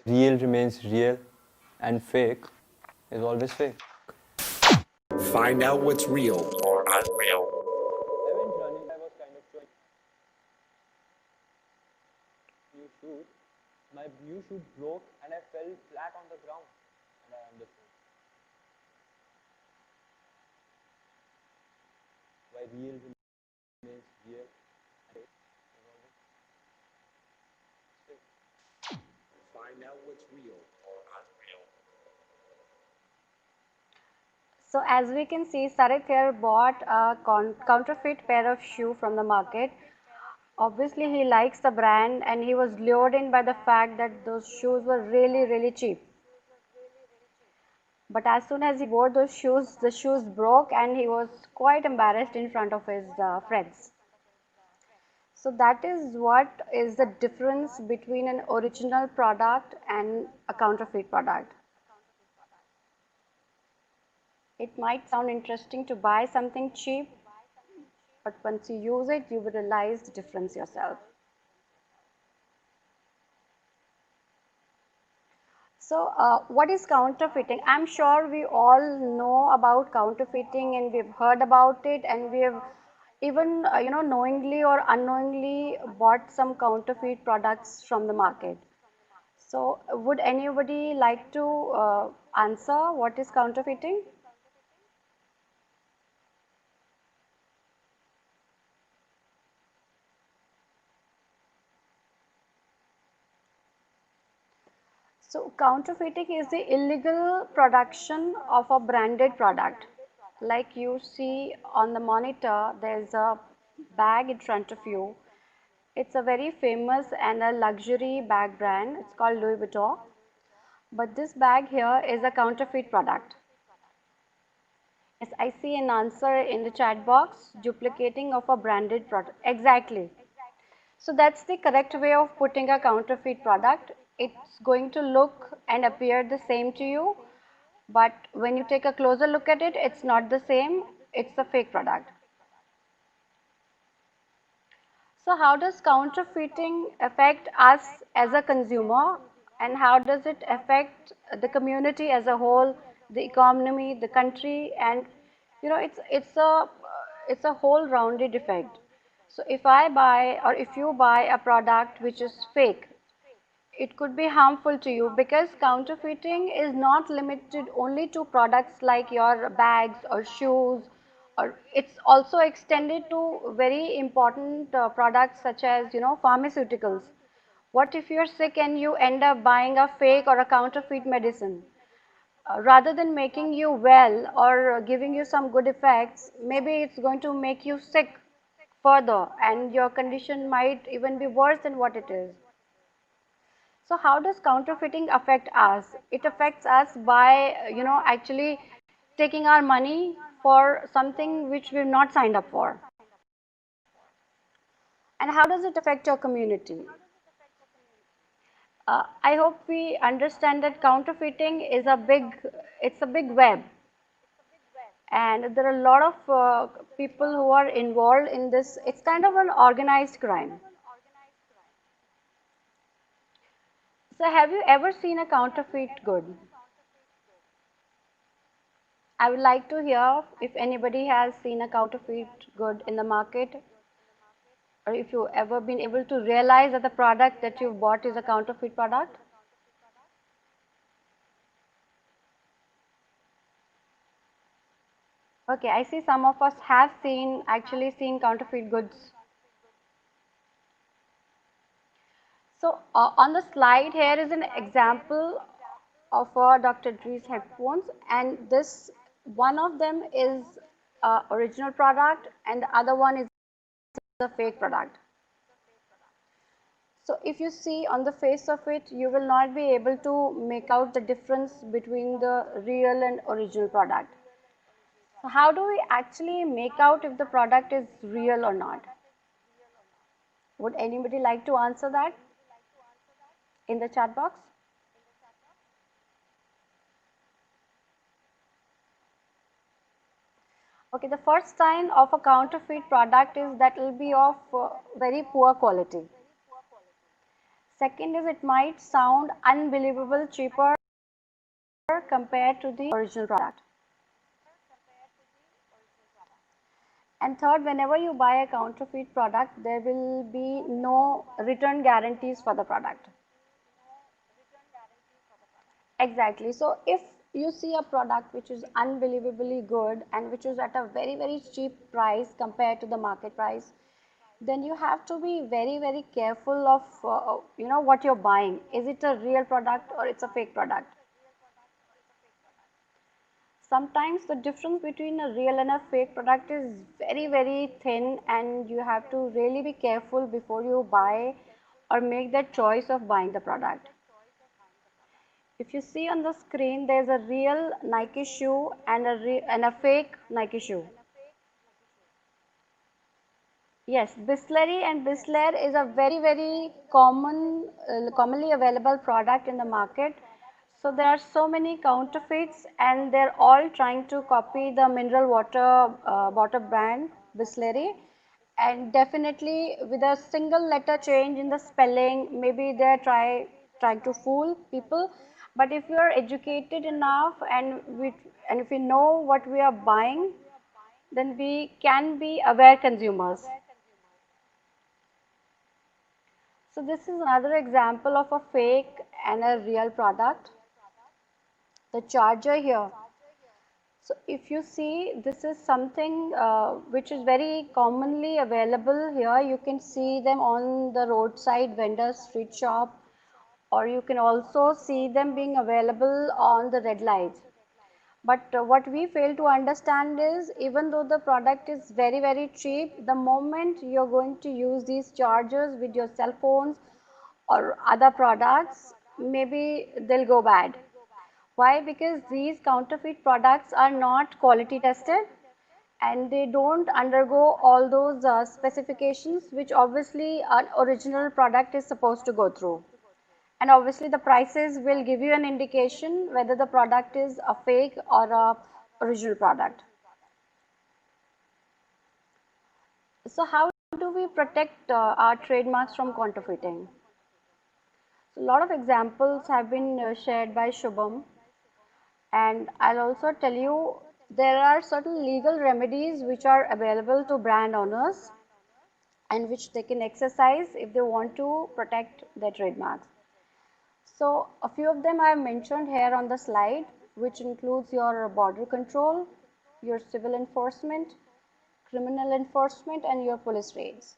S12: real remains real and fake is always fake.
S10: Find out what's real or unreal.
S12: My new shoe broke and I fell flat on the ground. And I understood why real remains real and fake is always fake.
S10: Find out what's real or unreal.
S4: So as we can see, Sarit here bought a counterfeit pair of shoe from the market. Obviously, he likes the brand and he was lured in by the fact that those shoes were really, really cheap. But as soon as he wore those shoes, the shoes broke and he was quite embarrassed in front of his friends. So that is what is the difference between an original product and a counterfeit product. It might sound interesting to buy something cheap, but once you use it, you will realize the difference yourself. So what is counterfeiting? I'm sure we all know about counterfeiting and we've heard about it, and we have even knowingly or unknowingly bought some counterfeit products from the market. So would anybody like to answer what is counterfeiting? So counterfeiting is the illegal production of a branded product. Like you see on the monitor, there's a bag in front of you. It's a very famous and a luxury bag brand. It's called Louis Vuitton. But this bag here is a counterfeit product. Yes, I see an answer in the chat box, duplicating of a branded product. Exactly. So that's the correct way of putting a counterfeit product. It's going to look and appear the same to you, but when you take a closer look at it, it's not the same, it's a fake product. So how does counterfeiting affect us as a consumer, and how does it affect the community as a whole, the economy, the country, and it's a whole rounded effect. So if I buy or if you buy a product which is fake, it could be harmful to you, because counterfeiting is not limited only to products like your bags or shoes, or it's also extended to very important products such as pharmaceuticals. What if you're sick and you end up buying a fake or a counterfeit medicine? Rather than making you well or giving you some good effects, maybe it's going to make you sick further and your condition might even be worse than what it is. So how does counterfeiting affect us? It affects us by, actually taking our money for something which we've not signed up for. And how does it affect your community? I hope we understand that counterfeiting is it's a big web, and there are a lot of people who are involved in this. It's kind of an organized crime. So have you ever seen a counterfeit good? I would like to hear if anybody has seen a counterfeit good in the market, or if you've ever been able to realize that the product that you've bought is a counterfeit product. Okay, I see some of us have actually seen counterfeit goods. So on the slide here is an example of Dr. Dre's headphones, and this one of them is original product and the other one is a fake product. So if you see on the face of it, you will not be able to make out the difference between the real and original product. So how do we actually make out if the product is real or not? Would anybody like to answer that in the chat box? Okay, the first sign of a counterfeit product is that it will be of very poor quality. Second is it might sound unbelievable cheaper compared to the original product. And third, whenever you buy a counterfeit product, there will be no return guarantees for the product. Exactly. So if you see a product which is unbelievably good and which is at a very, very cheap price compared to the market price, then you have to be very, very careful of, what you're buying. Is it a real product or it's a fake product? Sometimes the difference between a real and a fake product is very, very thin, and you have to really be careful before you buy or make that choice of buying the product. If you see on the screen, there's a real Nike shoe and a fake Nike shoe. Yes, Bisleri and Bisler is a very, very commonly available product in the market. So there are so many counterfeits, and they're all trying to copy the mineral water brand Bisleri, and definitely with a single letter change in the spelling, maybe they're trying to fool people. But if you are educated enough and if we know what we are buying, then we can be aware consumers. So this is another example of a fake and a real product. The charger here. So if you see, this is something which is very commonly available here. You can see them on the roadside vendors, street shop, or you can also see them being available on the red lights. But what we fail to understand is, even though the product is very, very cheap, the moment you're going to use these chargers with your cell phones or other products, maybe they'll go bad. Why? Because these counterfeit products are not quality tested, and they don't undergo all those specifications which obviously an original product is supposed to go through. And obviously the prices will give you an indication whether the product is a fake or a original product. So how do we protect our trademarks from counterfeiting? So a lot of examples have been shared by Shubham, and I'll also tell you there are certain legal remedies which are available to brand owners and which they can exercise if they want to protect their trademarks. So a few of them I have mentioned here on the slide, which includes your border control, your civil enforcement, criminal enforcement, and your police raids.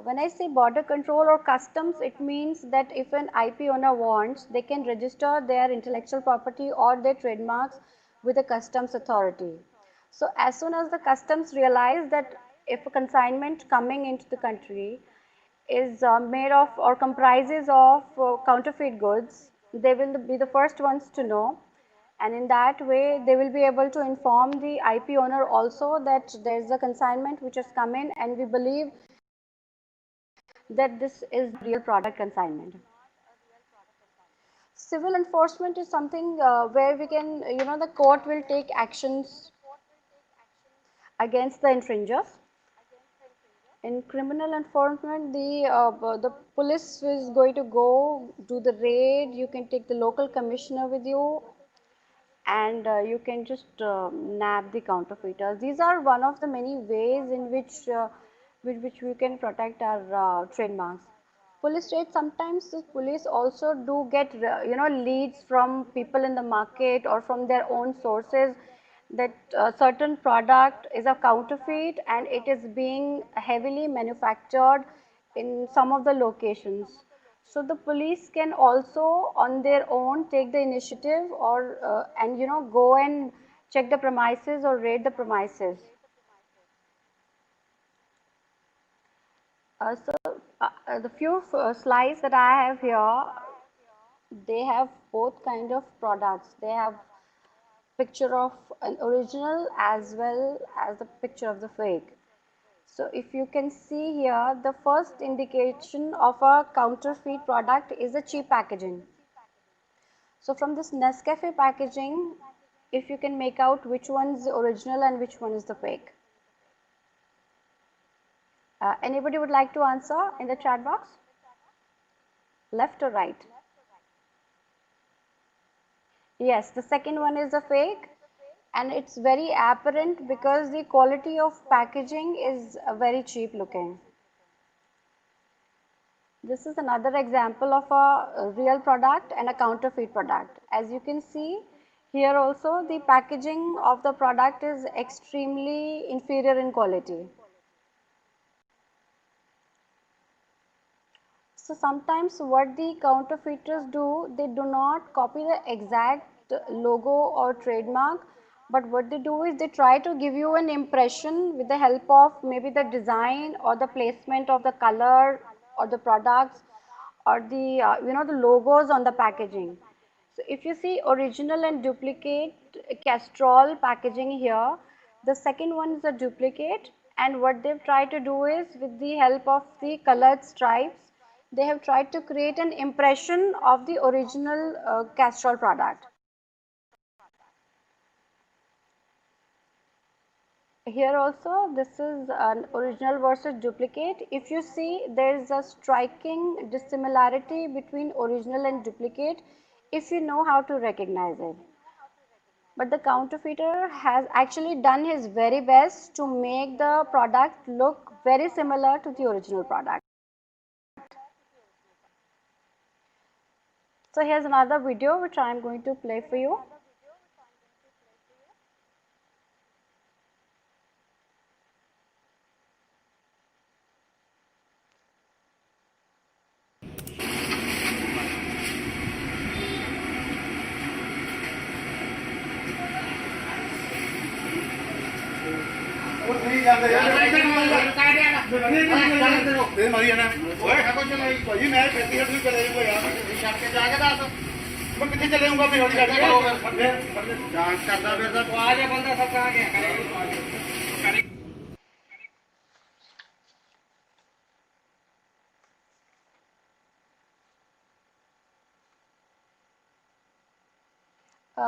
S4: When I say border control or customs, it means that if an IP owner wants, they can register their intellectual property or their trademarks with the customs authority. So as soon as the customs realize that if a consignment coming into the country is made of or comprises of counterfeit goods, they will be the first ones to know, and in that way they will be able to inform the IP owner also that there is a consignment which has come in and we believe that this is real product consignment. Civil enforcement is something where we can, the court will take actions against the infringers. In criminal enforcement, the police is going to go do the raid. You can take the local commissioner with you, and you can just nab the counterfeiters. These are one of the many ways in which with which we can protect our trademarks. Police raid, sometimes the police also do get leads from people in the market or from their own sources that certain product is a counterfeit and it is being heavily manufactured in some of the locations. So the police can also on their own take the initiative or and go and check the premises or raid the premises. The few slides that I have here, they have both kind of products. They have picture of an original as well as the picture of the fake. So if you can see here, the first indication of a counterfeit product is a cheap packaging. So from this Nescafe packaging, if you can make out which one is the original and which one is the fake. Anybody would like to answer in the chat box? Left or right? Yes, the second one is the fake, and it's very apparent because the quality of packaging is very cheap looking. This is another example of a real product and a counterfeit product. As you can see here also, the packaging of the product is extremely inferior in quality. So sometimes what the counterfeiters do, they do not copy the exact logo or trademark, but what they do is they try to give you an impression with the help of maybe the design or the placement of the color or the products or the the logos on the packaging. So if you see original and duplicate Castrol packaging here, the second one is a duplicate, and what they've tried to do is with the help of the colored stripes, they have tried to create an impression of the original Castrol product. Here also, this is an original versus duplicate. If you see, there is a striking dissimilarity between original and duplicate if you know how to recognize it. But the counterfeiter has actually done his very best to make the product look very similar to the original product. So here's another video which I am going to play for you.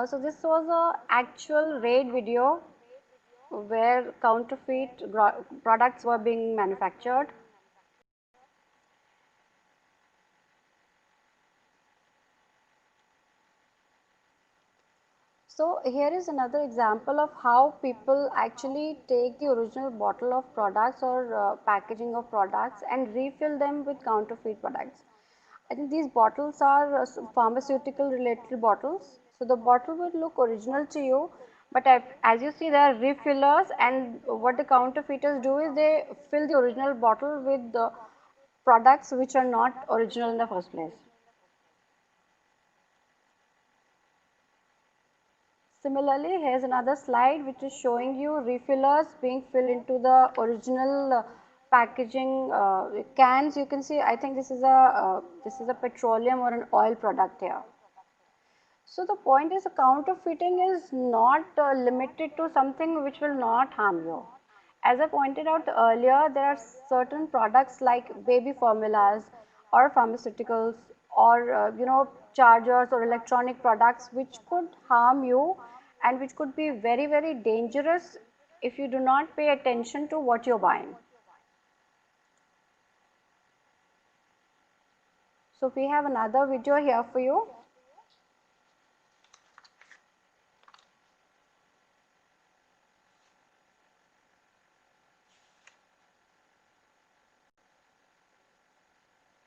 S4: So this was a actual raid video where counterfeit products were being manufactured. So here is another example of how people actually take the original bottle of products or packaging of products and refill them with counterfeit products. I think these bottles are pharmaceutical related bottles. So the bottle would look original to you, but as you see, there are refillers, and what the counterfeiters do is they fill the original bottle with the products which are not original in the first place. Similarly, here's another slide which is showing you refillers being filled into the original packaging cans. You can see. I think this is a petroleum or an oil product here. So the point is, counterfeiting is not limited to something which will not harm you. As I pointed out earlier, there are certain products like baby formulas or pharmaceuticals or chargers or electronic products which could harm you and which could be very, very dangerous if you do not pay attention to what you're buying. So we have another video here for you.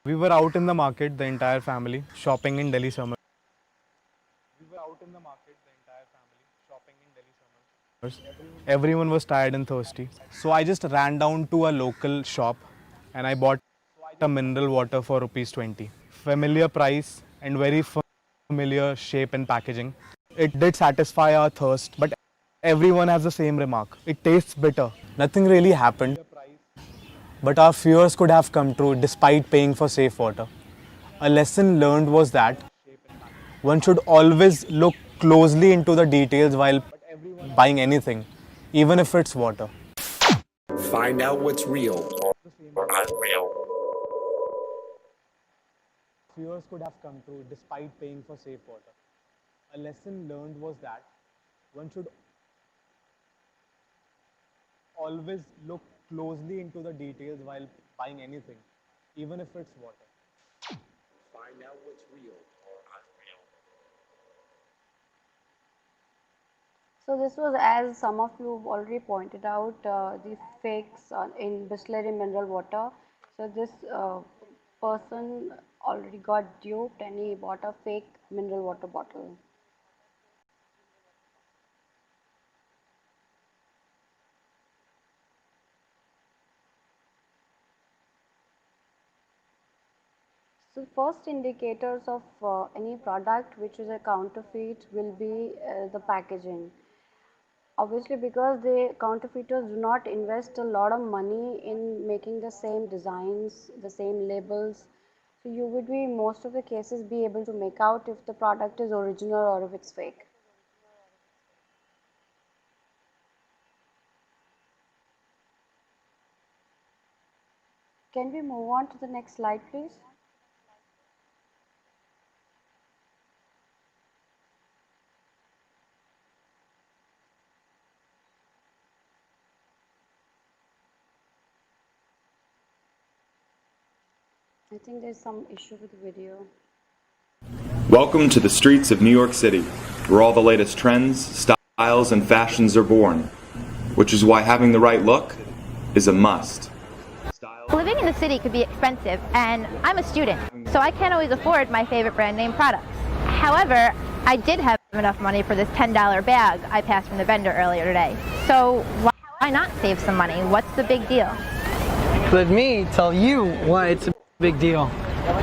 S13: We were out in the market, the entire family, shopping in Delhi summer. Everyone was tired and thirsty. So I just ran down to a local shop and I bought a mineral water for ₹20. Familiar price and very familiar shape and packaging. It did satisfy our thirst, but everyone has the same remark. It tastes bitter. Nothing really happened. But our fears could have come true despite paying for safe water. A lesson learned was that one should always look closely into the details while buying anything, even if it's water.
S10: Find out what's real or unreal.
S13: Fears could have come true despite paying for safe water. A lesson learned was that one should always look closely into the details while buying anything, even if it's water.
S10: Find out what's real or unreal.
S4: So this was, as some of you have already pointed out, the fakes in Bisleri mineral water. So this person already got duped and he bought a fake mineral water bottle. So first indicators of any product which is a counterfeit will be the packaging. Obviously, because the counterfeiters do not invest a lot of money in making the same designs, the same labels. So you would be, most of the cases, be able to make out if the product is original or if it's fake. Can we move on to the next slide, please? I think there's some issue with the video.
S14: Welcome to the streets of New York City, where all the latest trends, styles, and fashions are born, which is why having the right look is a must.
S6: Living in the city could be expensive, and I'm a student, so I can't always afford my favorite brand name products. However, I did have enough money for this $10 bag I passed from the vendor earlier today. So why not save some money? What's the big deal?
S15: Let me tell you why it's a big deal.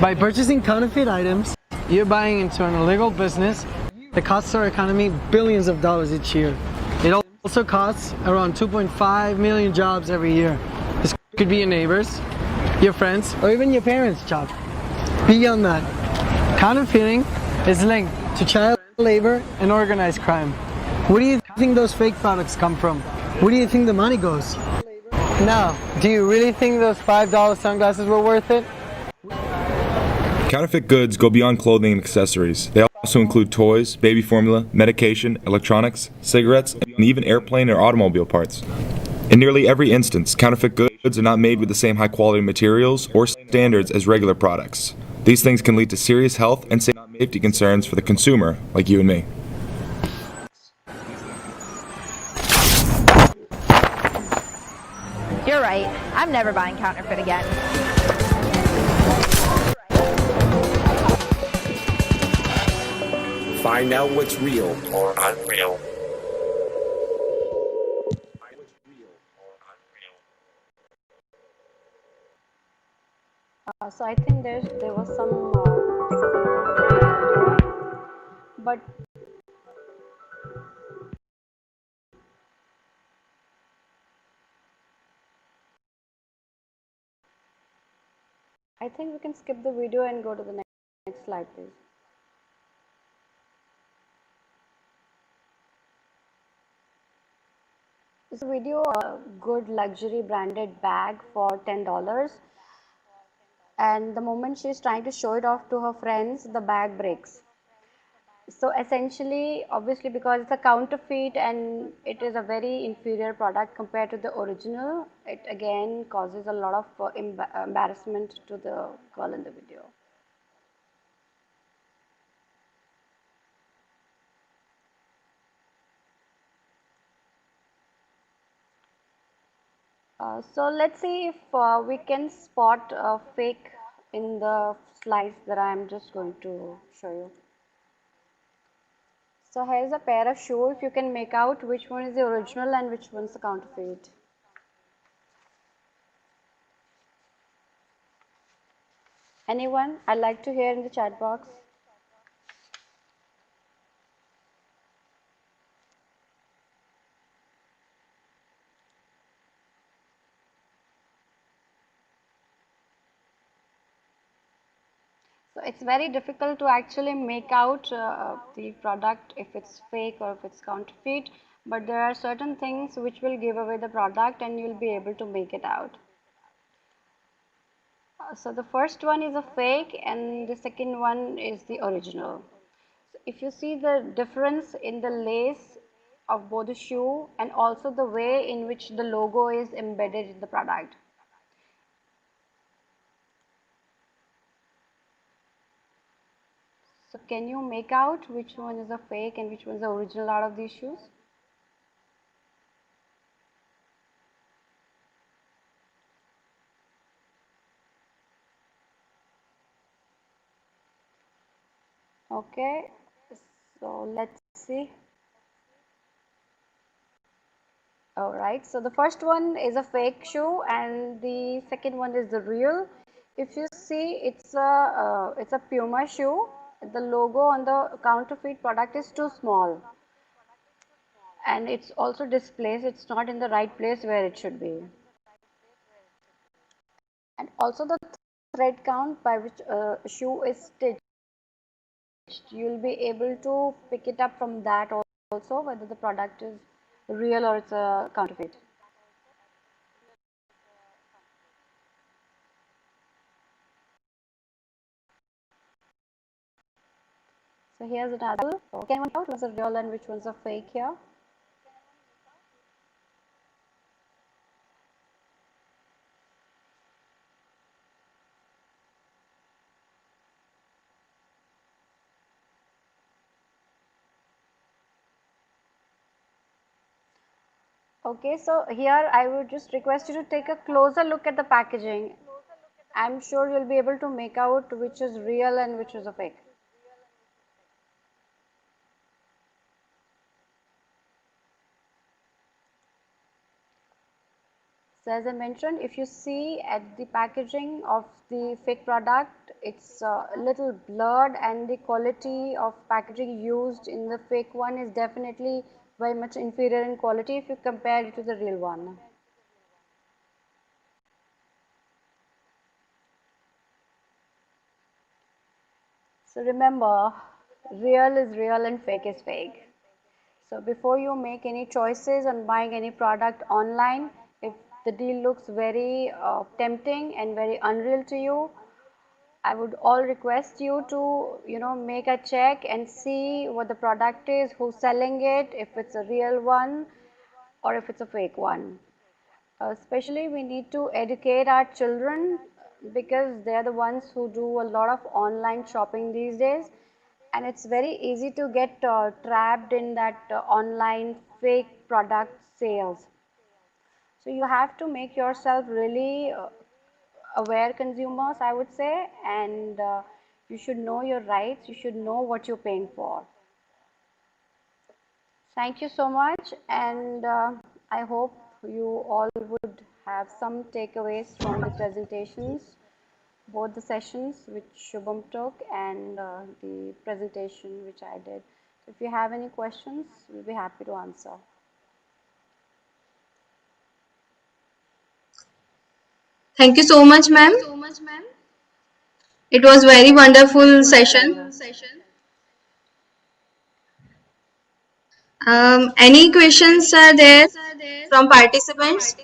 S15: By purchasing counterfeit items, you're buying into an illegal business that costs our economy billions of dollars each year. It also costs around 2.5 million jobs every year. This could be your neighbors, your friends, or even your parents' job. Beyond that, counterfeiting is linked to child labor and organized crime. Where do you think those fake products come from? Where do you think the money goes? Now, do you really think those $5 sunglasses were worth it?
S14: Counterfeit goods go beyond clothing and accessories. They also include toys, baby formula, medication, electronics, cigarettes, and even airplane or automobile parts. In nearly every instance, counterfeit goods are not made with the same high-quality materials or standards as regular products. These things can lead to serious health and safety concerns for the consumer, like you and me.
S6: You're right. I'm never buying counterfeit again.
S10: Find out what's real or unreal.
S4: So I think there was some but I think we can skip the video and go to the next slide, please. This video, a good luxury branded bag for $10, and the moment she's trying to show it off to her friends, the bag breaks. So essentially, obviously, because it's a counterfeit and it is a very inferior product compared to the original, it again causes a lot of embarrassment to the girl in the video. So let's see if we can spot a fake in the slides that I am just going to show you. So here's a pair of shoes. You can make out which one is the original and which one is the counterfeit. Anyone? I'd like to hear in the chat box. So it's very difficult to actually make out the product if it's fake or if it's counterfeit, but there are certain things which will give away the product and you'll be able to make it out. So the first one is a fake and the second one is the original. So if you see the difference in the lace of both the shoe and also the way in which the logo is embedded in the product. So can you make out which one is a fake and which one is the original out of these shoes? Okay, so let's see. Alright, so the first one is a fake shoe and the second one is the real. If you see, it's a Puma shoe. The logo on the counterfeit product is too small. And it's also displaced, it's not in the right place where it should be. And also the thread count by which a shoe is stitched, you'll be able to pick it up from that also whether the product is real or it's a counterfeit. So here's another. Can anyone tell which one's a real and which one's a fake here? Okay, so here I would just request you to take a closer look at the packaging. I'm sure you'll be able to make out which is real and which is a fake. So as I mentioned, if you see at the packaging of the fake product, it's a little blurred and the quality of packaging used in the fake one is definitely very much inferior in quality if you compare it to the real one. So remember, real is real and fake is fake. So before you make any choices on buying any product online, if the deal looks very tempting and very unreal to you, I would all request you to make a check and see what the product is, who's selling it, if it's a real one or if it's a fake one. Especially we need to educate our children because they're the ones who do a lot of online shopping these days, and it's very easy to get trapped in that online fake product sales. So you have to make yourself really aware consumers, I would say, and you should know your rights, you should know what you're paying for. Thank you so much, and I hope you all would have some takeaways from the presentations, both the sessions which Shubham took and the presentation which I did. If you have any questions, we'll be happy to answer.
S3: Thank you so much, ma'am. It was very wonderful session. Any questions are there from participants?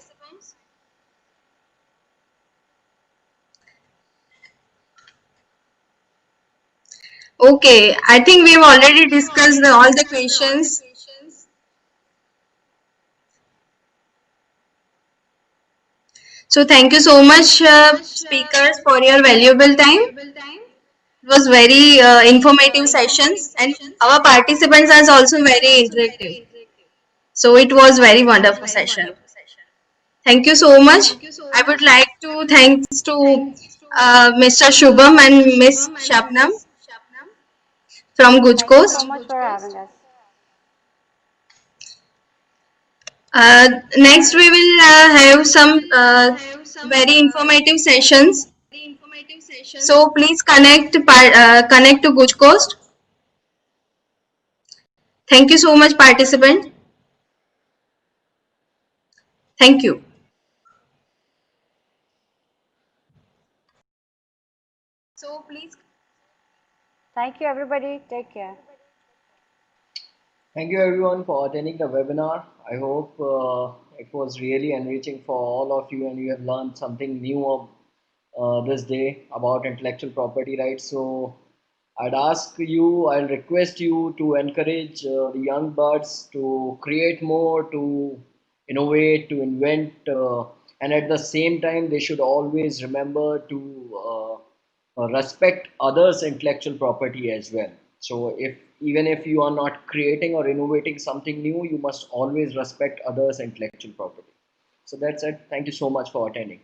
S3: Okay, I think we have already discussed all the questions. So thank you so much, speakers, for your valuable time. It was very informative sessions, and our participants are also very interactive. So it was very wonderful session. Thank you so much. I would like to thanks to Mr. Shubham and Miss Shabnam from Guj
S4: Thank you
S3: Coast.
S4: so much for having us.
S3: Next, we will have some very informative sessions. So please connect to Guj Coast. Thank you so much, participant. Thank you. So please.
S4: Thank you, everybody. Take care.
S2: Thank you everyone for attending the webinar. I hope it was really enriching for all of you and you have learned something new this day about intellectual property rights. So I'll request you to encourage the young birds to create more, to innovate, to invent, and at the same time they should always remember to respect others' intellectual property as well. So even if you are not creating or innovating something new, you must always respect others' intellectual property. So that's it. Thank you so much for attending.